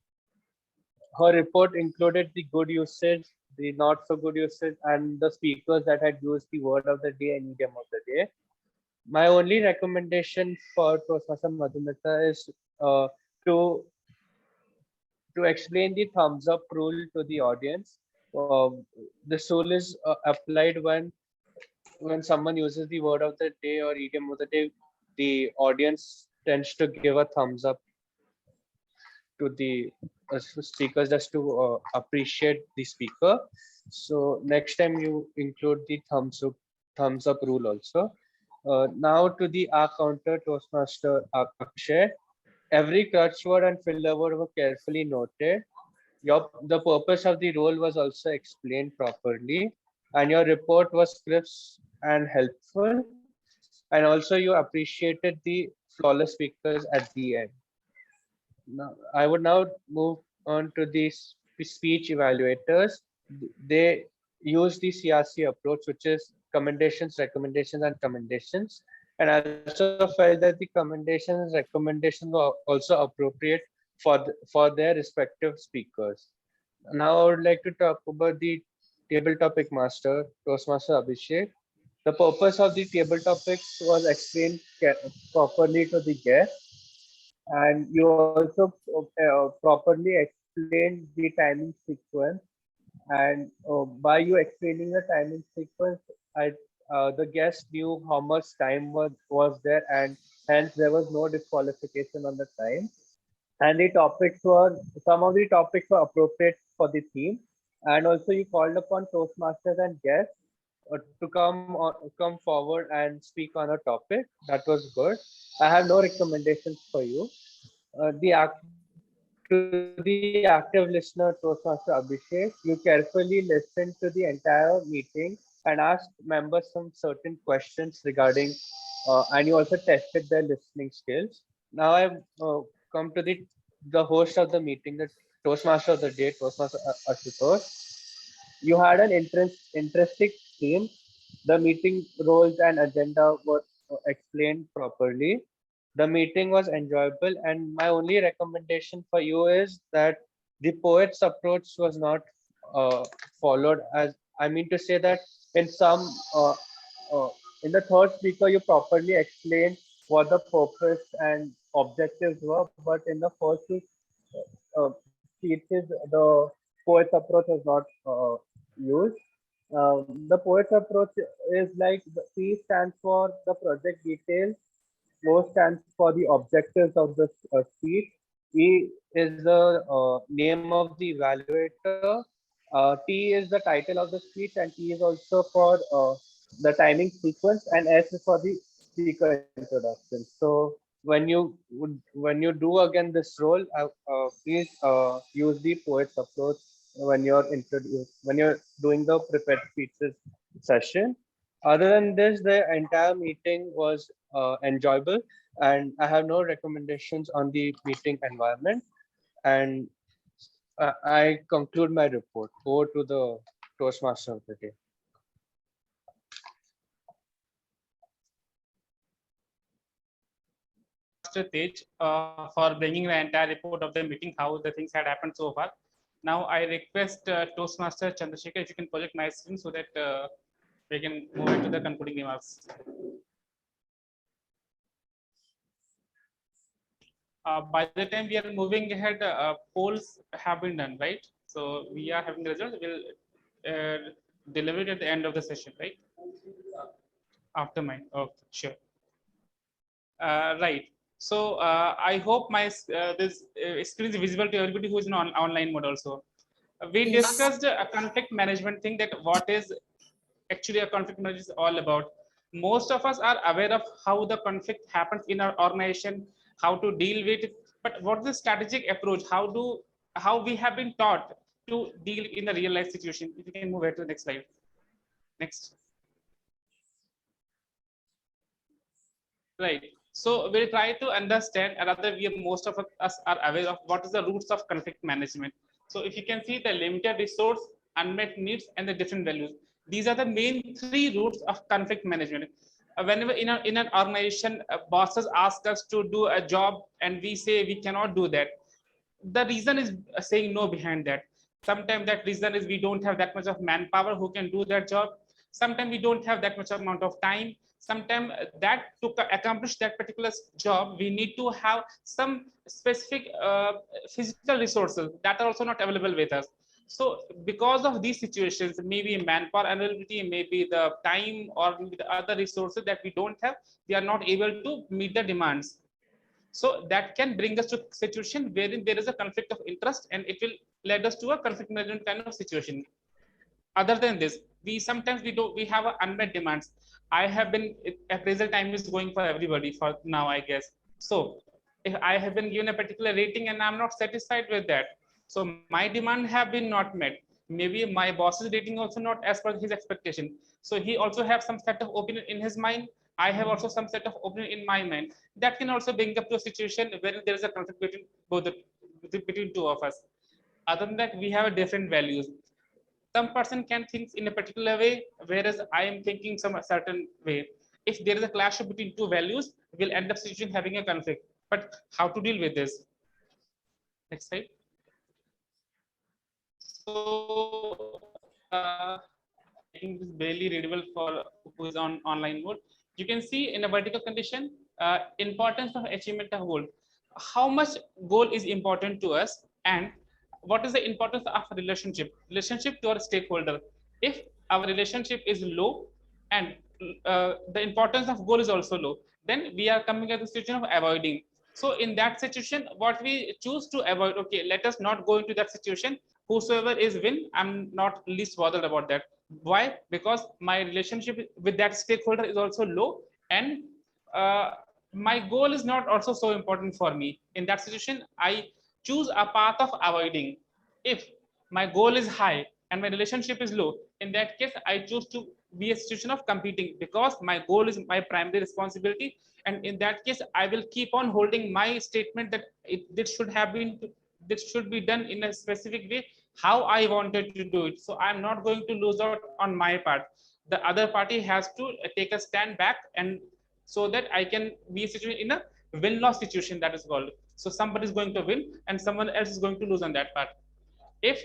Her report included the good usage, the not so good usage, and the speakers that had used the word of the day and idiom of the day. My only recommendation for Toastmaster Madhumita is to explain the thumbs up rule to the audience. This rule is applied when someone uses the word of the day or idiom of the day, the audience tends to give a thumbs up to the speakers, just to appreciate the speaker. So next time you include the thumbs up rule also. Now to the R counter, Toastmaster Akshay. Every clutch word and filler word were carefully noted. The purpose of the role was also explained properly, and your report was crisp and helpful. And also you appreciated the flawless speakers at the end. Now, I would now move on to the speech evaluators. They use the CRC approach, which is commendations, recommendations, and commendations. And I also felt that the commendations and recommendations were also appropriate for their respective speakers. Now I would like to talk about the table topic master, Toastmaster Abhishek. The purpose of the table topics was explained properly to the guests, and you also properly explained the timing sequence. And by you explaining the timing sequence, the guest knew how much time was there, and hence there was no disqualification on the time. And some of the topics were appropriate for the theme. And also you called upon Toastmasters and guests come forward and speak on a topic. That was good. I have no recommendations for you. To the active listener, Toastmaster Abhishek, you carefully listened to the entire meeting and asked members some certain questions regarding, and you also tested their listening skills. Now I've come to the host of the meeting, the Toastmaster of the day, Toastmaster Ashutosh. You had an interesting theme. The meeting roles and agenda were explained properly. The meeting was enjoyable, and my only recommendation for you is that the poet's approach was not followed. As I mean to say that in some uh, in the third speaker, you properly explained what the purpose and objectives were, but in the first two speeches, the poet's approach was not used. The poet's approach is like the P stands for the project details, O stands for the objectives of the speech, E is the name of the evaluator, T is the title of the speech, and T is also for the timing sequence, and S is for the speaker introduction. So when you do again this role, please use the poet's approach when you're doing the prepared speeches session. Other than this, the entire meeting was enjoyable, and I have no recommendations on the meeting environment. And I conclude my report. Over to the Toastmaster of the day. Master Tej for bringing the entire report of the meeting, how the things had happened so far. Now I request Toastmaster Chandrasekhar, if you can project my screen so that we can move into the concluding remarks. By the time we are moving ahead, polls have been done, right? So we are having the results. We'll deliver it at the end of the session, right? After mine. Okay, sure. Right. So I hope my this screen is visible to everybody who is in online mode also. We discussed a conflict management thing, that what is actually a conflict management is all about. Most of us are aware of how the conflict happens in our organization, how to deal with it, but what is the strategic approach? How we have been taught to deal in the real life situation? If you can move ahead to the next slide. Next. Right. So we'll try to understand, and rather most of us are aware of what is the roots of conflict management. So if you can see the limited resource, unmet needs, and the different values. These are the main three roots of conflict management. Whenever in an organization, bosses ask us to do a job and we say we cannot do that, the reason is saying no behind that. Sometimes that reason is we don't have that much of manpower who can do that job. Sometimes we don't have that much amount of time. Sometimes that to accomplish that particular job, we need to have some specific physical resources that are also not available with us. So because of these situations, maybe manpower availability, maybe the time or the other resources that we don't have, we are not able to meet the demands. So that can bring us to a situation wherein there is a conflict of interest, and it will lead us to a conflict management kind of situation. Other than this, we have unmet demands. I have been, appraisal time is going for everybody for now, I guess. So if I have been given a particular rating and I'm not satisfied with that, so my demand have been not met. Maybe my boss's rating also not as per his expectation. So he also have some set of opinion in his mind. I have also some set of opinion in my mind. That can also bring up to a situation where there is a conflict between between two of us. Other than that, we have different values. Some person can think in a particular way, whereas I am thinking some certain way. If there is a clash between two values, we'll end up situation having a conflict. But how to deal with this? Next slide. So I think this is barely readable for who is on online mode. You can see in a vertical condition, importance of achievement of goal. How much goal is important to us, and what is the importance of relationship to our stakeholder. If our relationship is low and the importance of goal is also low, then we are coming at the situation of avoiding. So in that situation, what we choose to avoid, okay, let us not go into that situation. whosoever is win, I'm not least bothered about that. Why? Because my relationship with that stakeholder is also low, and my goal is not also so important for me. In that situation, I choose a path of avoiding. If my goal is high and my relationship is low, in that case, I choose to be a situation of competing, because my goal is my primary responsibility. And in that case, I will keep on holding my statement that this should have been, this should be done in a specific way, how I wanted to do it. So I'm not going to lose out on my part. The other party has to take a stand back, and so that I can be situated in a win-loss situation, that is called. So somebody is going to win and someone else is going to lose on that part. If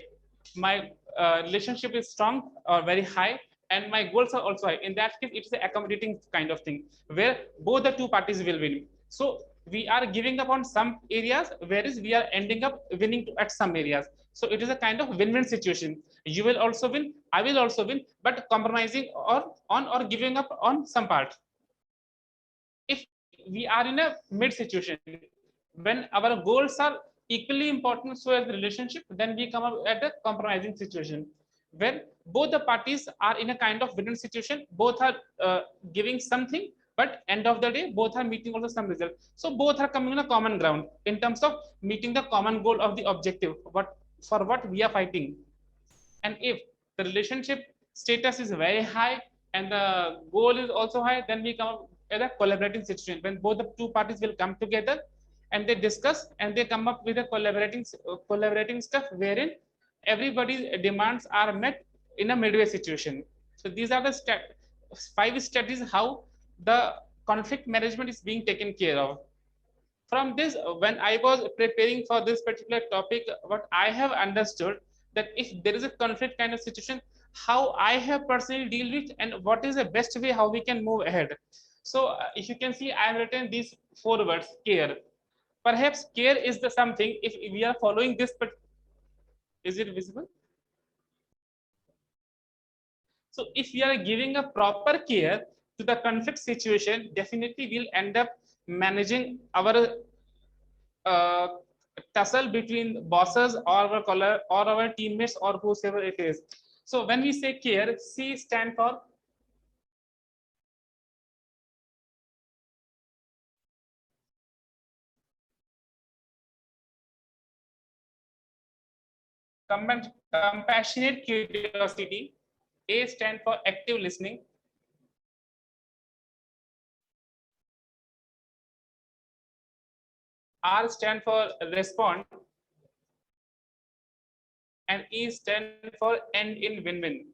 my relationship is strong or very high and my goals are also high, in that case it's an accommodating kind of thing where both the two parties will win. So we are giving up on some areas, whereas we are ending up winning at some areas. So it is a kind of win-win situation. You will also win, I will also win, but compromising or giving up on some part. If we are in a mid situation, when our goals are equally important so as the relationship, then we come up at a compromising situation when both the parties are in a kind of win-win situation. Both are giving something, but end of the day both are meeting also some result. So both are coming on a common ground in terms of meeting the common goal of the objective, what for what we are fighting. And if the relationship status is very high and the goal is also high, then we come up at a collaborating situation when both the two parties will come together and they discuss and they come up with a collaborating stuff wherein everybody's demands are met in a midway situation. So these are the 5 strategies how the conflict management is being taken care of. From this, when I was preparing for this particular topic, what I have understood that if there is a conflict kind of situation, how I have personally deal with and what is the best way how we can move ahead. So if you can see, I have written these 4 words: care. Perhaps care is the something, if we are following this, but is it visible? So if we are giving a proper care to the conflict situation, definitely we'll end up managing our uh, tussle between bosses or our teammates or whoever it is. So when we say care, C stand for compassionate curiosity. A stand for active listening. R stand for respond, and E stand for end in win-win.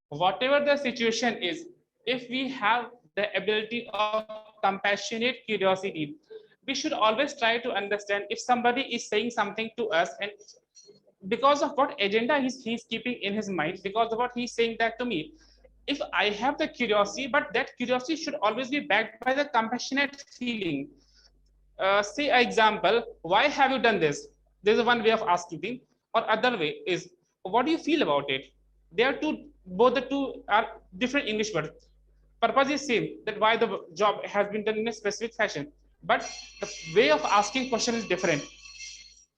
Whatever the situation is, if we have the ability of compassionate curiosity, we should always try to understand if somebody is saying something to us and because of what agenda he's keeping in his mind, because of what he's saying that to me. If I have the curiosity, but that curiosity should always be backed by the compassionate feeling. Say an example, why have you done this? There's one way of asking things, or other way is, what do you feel about it? They are two, both the two are different English words. Purpose is same, that why the job has been done in a specific fashion, but the way of asking question is different.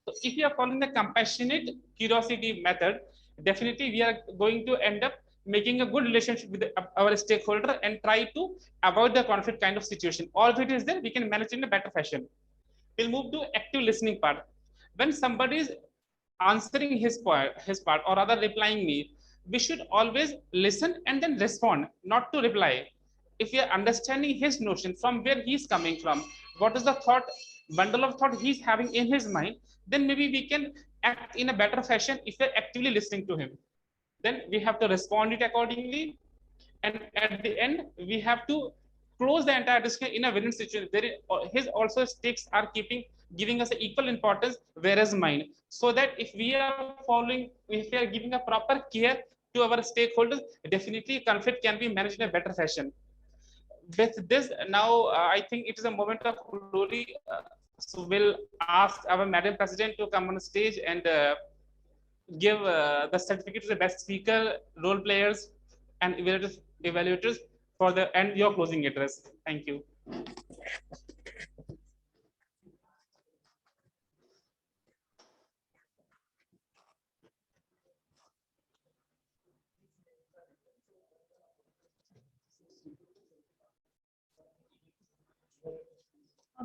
So if you are following the compassionate curiosity method, definitely we are going to end up making a good relationship with our stakeholder and try to avoid the conflict kind of situation. All of it is there, we can manage in a better fashion. We'll move to active listening part. When somebody is answering his part or rather replying me, we should always listen and then respond, not to reply. If we are understanding his notion from where he's coming from, what is the thought, bundle of thought he's having in his mind, then maybe we can act in a better fashion if we're actively listening to him. Then we have to respond it accordingly, and at the end we have to close the entire discussion in a win-win situation. There is, his also stakes are giving us equal importance, whereas mine. So that if we are following, if we are giving a proper care to our stakeholders, definitely conflict can be managed in a better fashion. With this, now I think it is a moment of glory. So we'll ask our Madam President to come on stage and give the certificate to the best speaker, role players, and evaluators for the and your closing address. Thank you.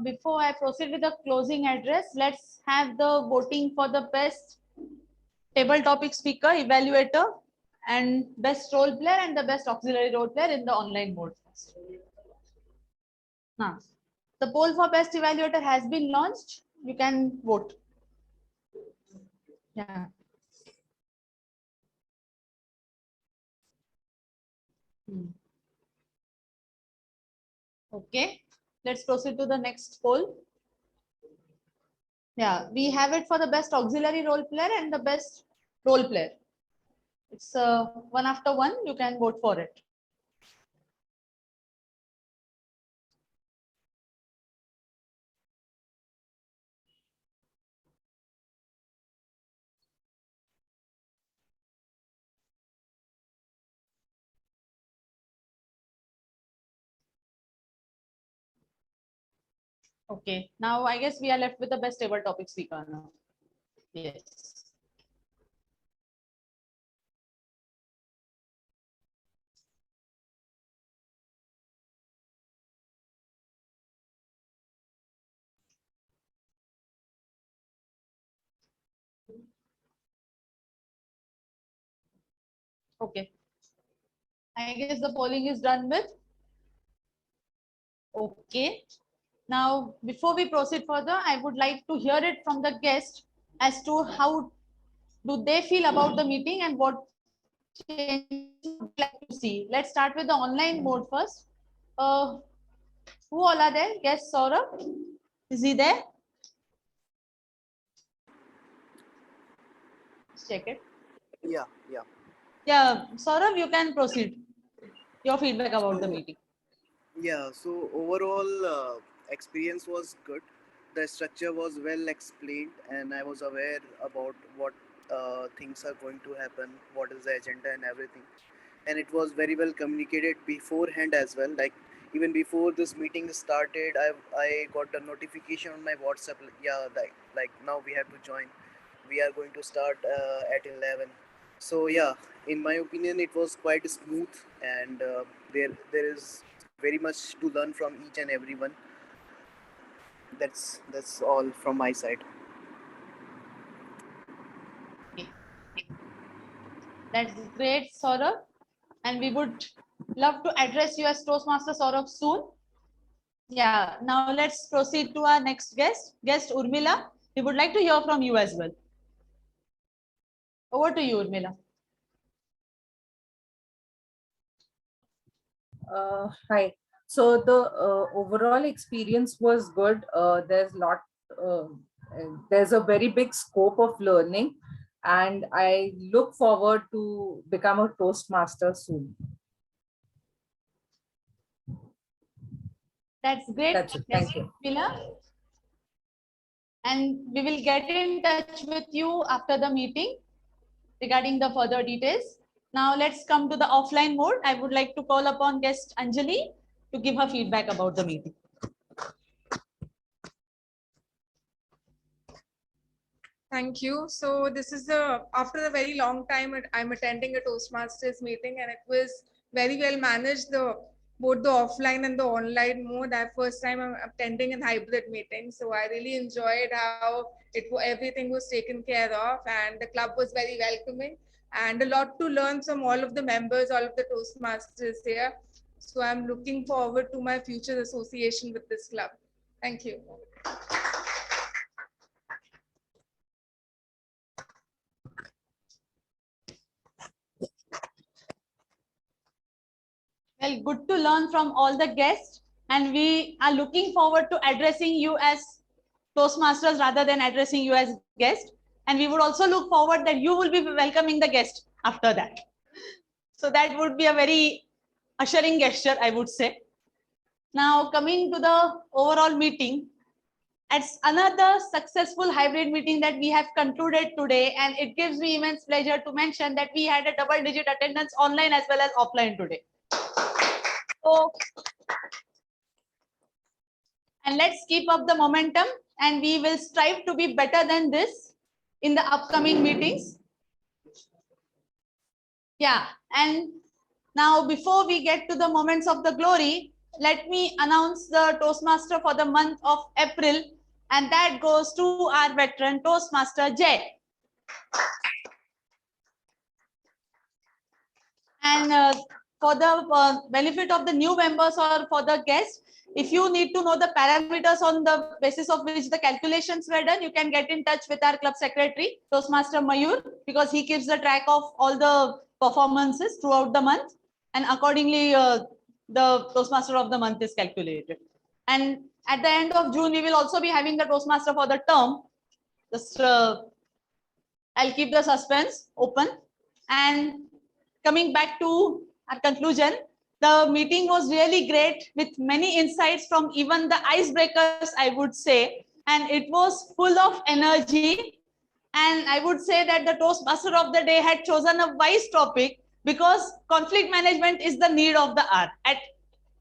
Before I proceed with the closing address, let's have the voting for the best table topic speaker, evaluator, and best role player and the best auxiliary role player in the online mode first. Now, the poll for best evaluator has been launched. You can vote. Yeah. Okay, let's proceed to the next poll. Yeah, we have it for the best auxiliary role player and the best role player. It's one after one. You can vote for it. Okay, now I guess we are left with the best table topic speaker now. Yes. Okay. I guess the polling is done with. Okay. Now, before we proceed further, I would like to hear it from the guest as to how do they feel about the meeting and what changes would you like to see. Let's start with the online mode first. Who all are there? Guest Saurabh. Is he there? Check it. Yeah, yeah. Yeah, Saurabh, you can proceed. Your feedback about the meeting. Yeah, so overall experience was good. The structure was well explained, and I was aware about what things are going to happen, what is the agenda, and everything. And it was very well communicated beforehand as well. Like even before this meeting started, I got a notification on my WhatsApp. Yeah, like now we have to join. We are going to start at 11. So yeah, in my opinion, it was quite smooth, and there is very much to learn from each and everyone. That's all from my side. That's great, Saurabh. And we would love to address you as Toastmaster Saurabh soon. Yeah, now let's proceed to our next guest Urmila. We would like to hear from you as well. Over to you, Urmila. Hi. So the overall experience was good. Uh, there's a very big scope of learning, and I look forward to become a Toastmaster soon. That's great. That's it. Thank you. Urmila. And we will get in touch with you after the meeting regarding the further details. Now let's come to the offline mode. I would like to call upon guest Anjali to give her feedback about the meeting. Thank you. So this is after a very long time I'm attending a Toastmasters meeting, and it was very well managed, both the offline and the online mode. First time I'm attending a hybrid meeting, so I really enjoyed how everything was taken care of, and the club was very welcoming, and a lot to learn from all of the members, all of the Toastmasters here. So I'm looking forward to my future association with this club. Thank you. Well, good to learn from all the guests, and we are looking forward to addressing you as Toastmasters rather than addressing you as guest. And we would also look forward that you will be welcoming the guest after that. So that would be a very assuring gesture, I would say. Now coming to the overall meeting, it's another successful hybrid meeting that we have concluded today, and it gives me immense pleasure to mention that we had a double-digit attendance online as well as offline today. So, and let's keep up the momentum, and we will strive to be better than this in the upcoming meetings. Yeah, and now before we get to the moments of the glory, let me announce the Toastmaster for the month of April, and that goes to our veteran Toastmaster Jay. And for the benefit of the new members or for the guests, if you need to know the parameters on the basis of which the calculations were done, you can get in touch with our club secretary, Toastmaster Mayur, because he keeps the track of all the performances throughout the month. And accordingly, the Toastmaster of the month is calculated. And at the end of June, we will also be having the Toastmaster for the term. Just I'll keep the suspense open. And coming back to our conclusion, the meeting was really great with many insights from even the icebreakers, I would say. And it was full of energy. And I would say that the Toastmaster of the day had chosen a wise topic, because conflict management is the need of the hour at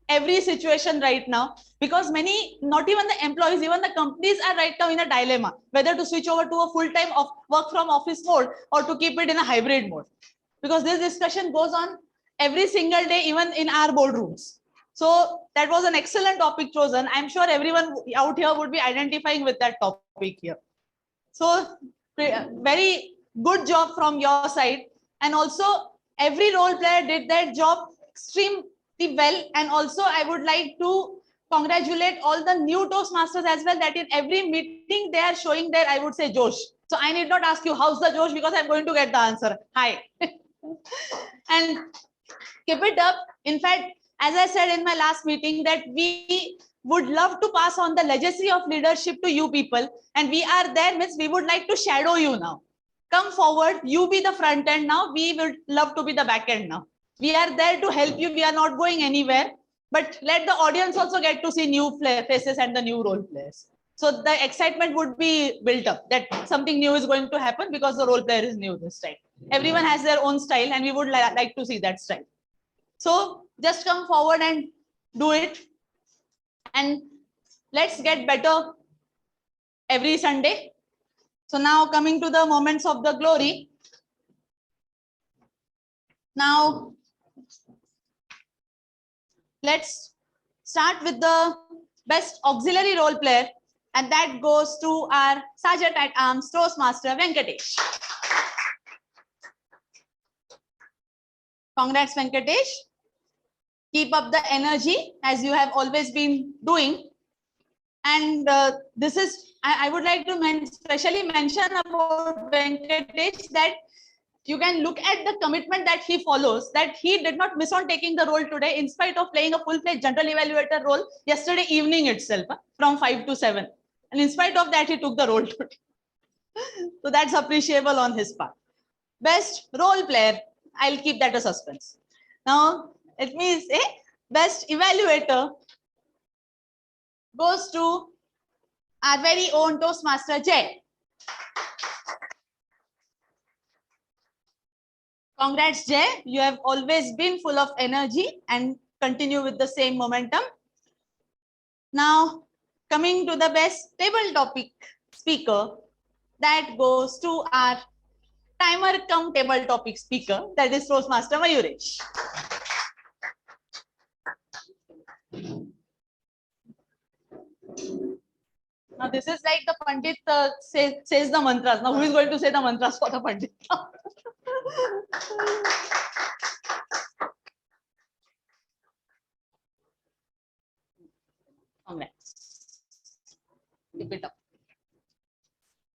every situation right now, because many, not even the employees, even the companies are right now in a dilemma whether to switch over to a full-time of work from office mode or to keep it in a hybrid mode, because this discussion goes on every single day, even in our boardrooms. So that was an excellent topic chosen. I'm sure everyone out here would be identifying with that topic here. So very good job from your side. And also every role player did their job extremely well. And also I would like to congratulate all the new Toastmasters as well, that in every meeting they are showing their, I would say, Josh. So I need not ask you how's the Josh, because I'm going to get the answer. Hi. And keep it up. In fact, as I said in my last meeting, that we would love to pass on the legacy of leadership to you people. And we are there, means we would like to shadow you now. Come forward, you be the front end now. We would love to be the back end now. We are there to help you. We are not going anywhere. But let the audience also get to see new faces and the new role players. So the excitement would be built up that something new is going to happen, because the role player is new this time. Everyone has their own style, and we would like to see that style. So just come forward and do it. And let's get better every Sunday. So now coming to the moments of the glory. Now, let's start with the best auxiliary role player, and that goes to our Sergeant at Arms, Toastmaster Venkatesh. Congrats, Venkatesh. Keep up the energy as you have always been doing. And this is, I would like to specially mention about Venkatesh, that you can look at the commitment that he follows, that he did not miss on taking the role today, in spite of playing a full-fledged general evaluator role yesterday evening itself, from 5 to 7. And in spite of that, he took the role today. So that's appreciable on his part. Best role player, I'll keep that a suspense. Now, let me say, best evaluator goes to our very own Toastmaster Jay. Congrats, Jay. You have always been full of energy and continue with the same momentum. Now, coming to the best table topic speaker, that goes to our timer cum table topic speaker, that is Toastmaster Mayuresh. Now, this is like the Pandit says the mantras. Now, who is going to say the mantras for the Pandit? Congrats. Keep it up.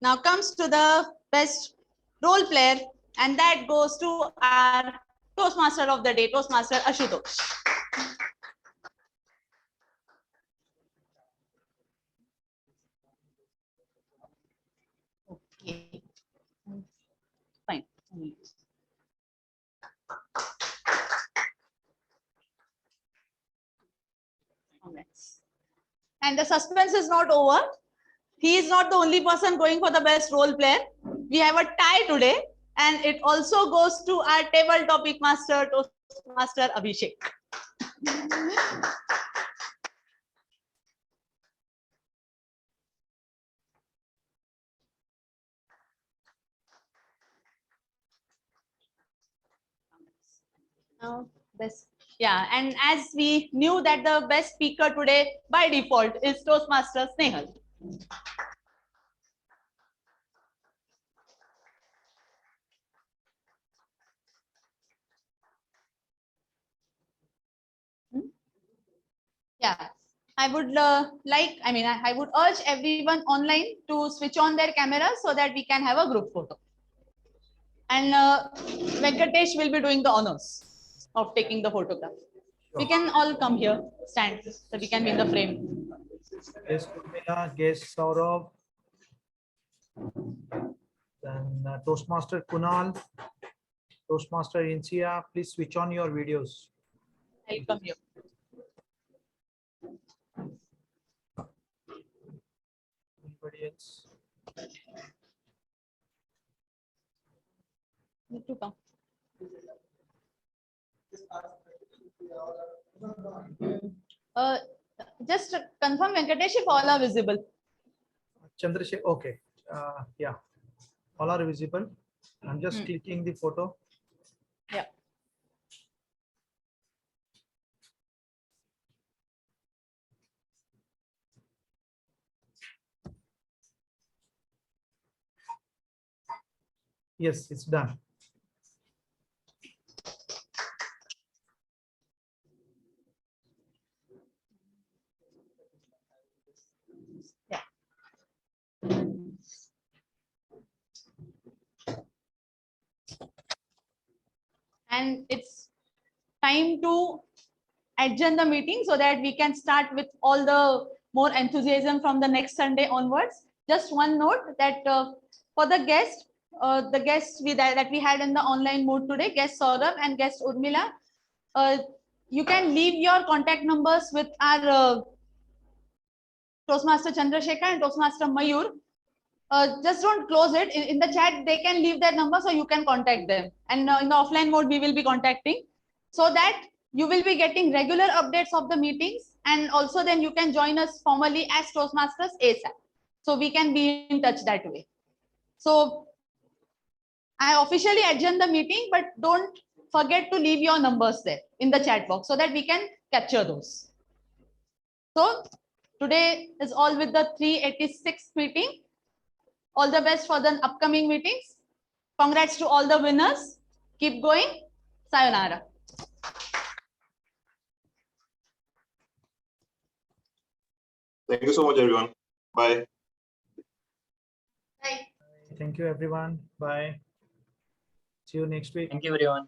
Now comes to the best role player, and that goes to our Toastmaster of the day, Toastmaster Ashutosh. Okay. Fine. Congrats. And the suspense is not over. He is not the only person going for the best role player. We have a tie today, and it also goes to our table topic master, Toastmaster Abhishek. Now, best Yeah, and as we knew that the best speaker today by default is Toastmaster Snehal. Yeah, I would I would urge everyone online to switch on their camera so that we can have a group photo. And Venkatesh will be doing the honors of taking the photograph. We can all come here, stand, so we can be in the frame. Guest Urmila, guest Saurabh, then Toastmaster Kunal, Toastmaster Insia, please switch on your videos. I'll come here. Anybody else? Need to come. Just confirm, Venkatesh, if all are visible. Chandrasekhar, okay. Yeah, all are visible. I'm just clicking the photo. Yeah. Yes, it's done. Yeah. And it's time to adjourn the meeting so that we can start with all the more enthusiasm from the next Sunday onwards. Just one note that for the guests that we had in the online mode today, guest Saurabh and guest Urmila, you can leave your contact numbers with our Toastmaster Chandrasekhar and Toastmaster Mayur. Just don't close it. In the chat, they can leave their number so you can contact them. And in the offline mode, we will be contacting so that you will be getting regular updates of the meetings. And also then you can join us formally as Toastmasters ASAP. So we can be in touch that way. So I officially adjourn the meeting, but don't forget to leave your numbers there in the chat box so that we can capture those. So today is all with the 386th meeting. All the best for the upcoming meetings. Congrats to all the winners. Keep going. Sayonara. Thank you so much, everyone. Bye. Thank you, everyone. Bye. See you next week. Thank you, everyone.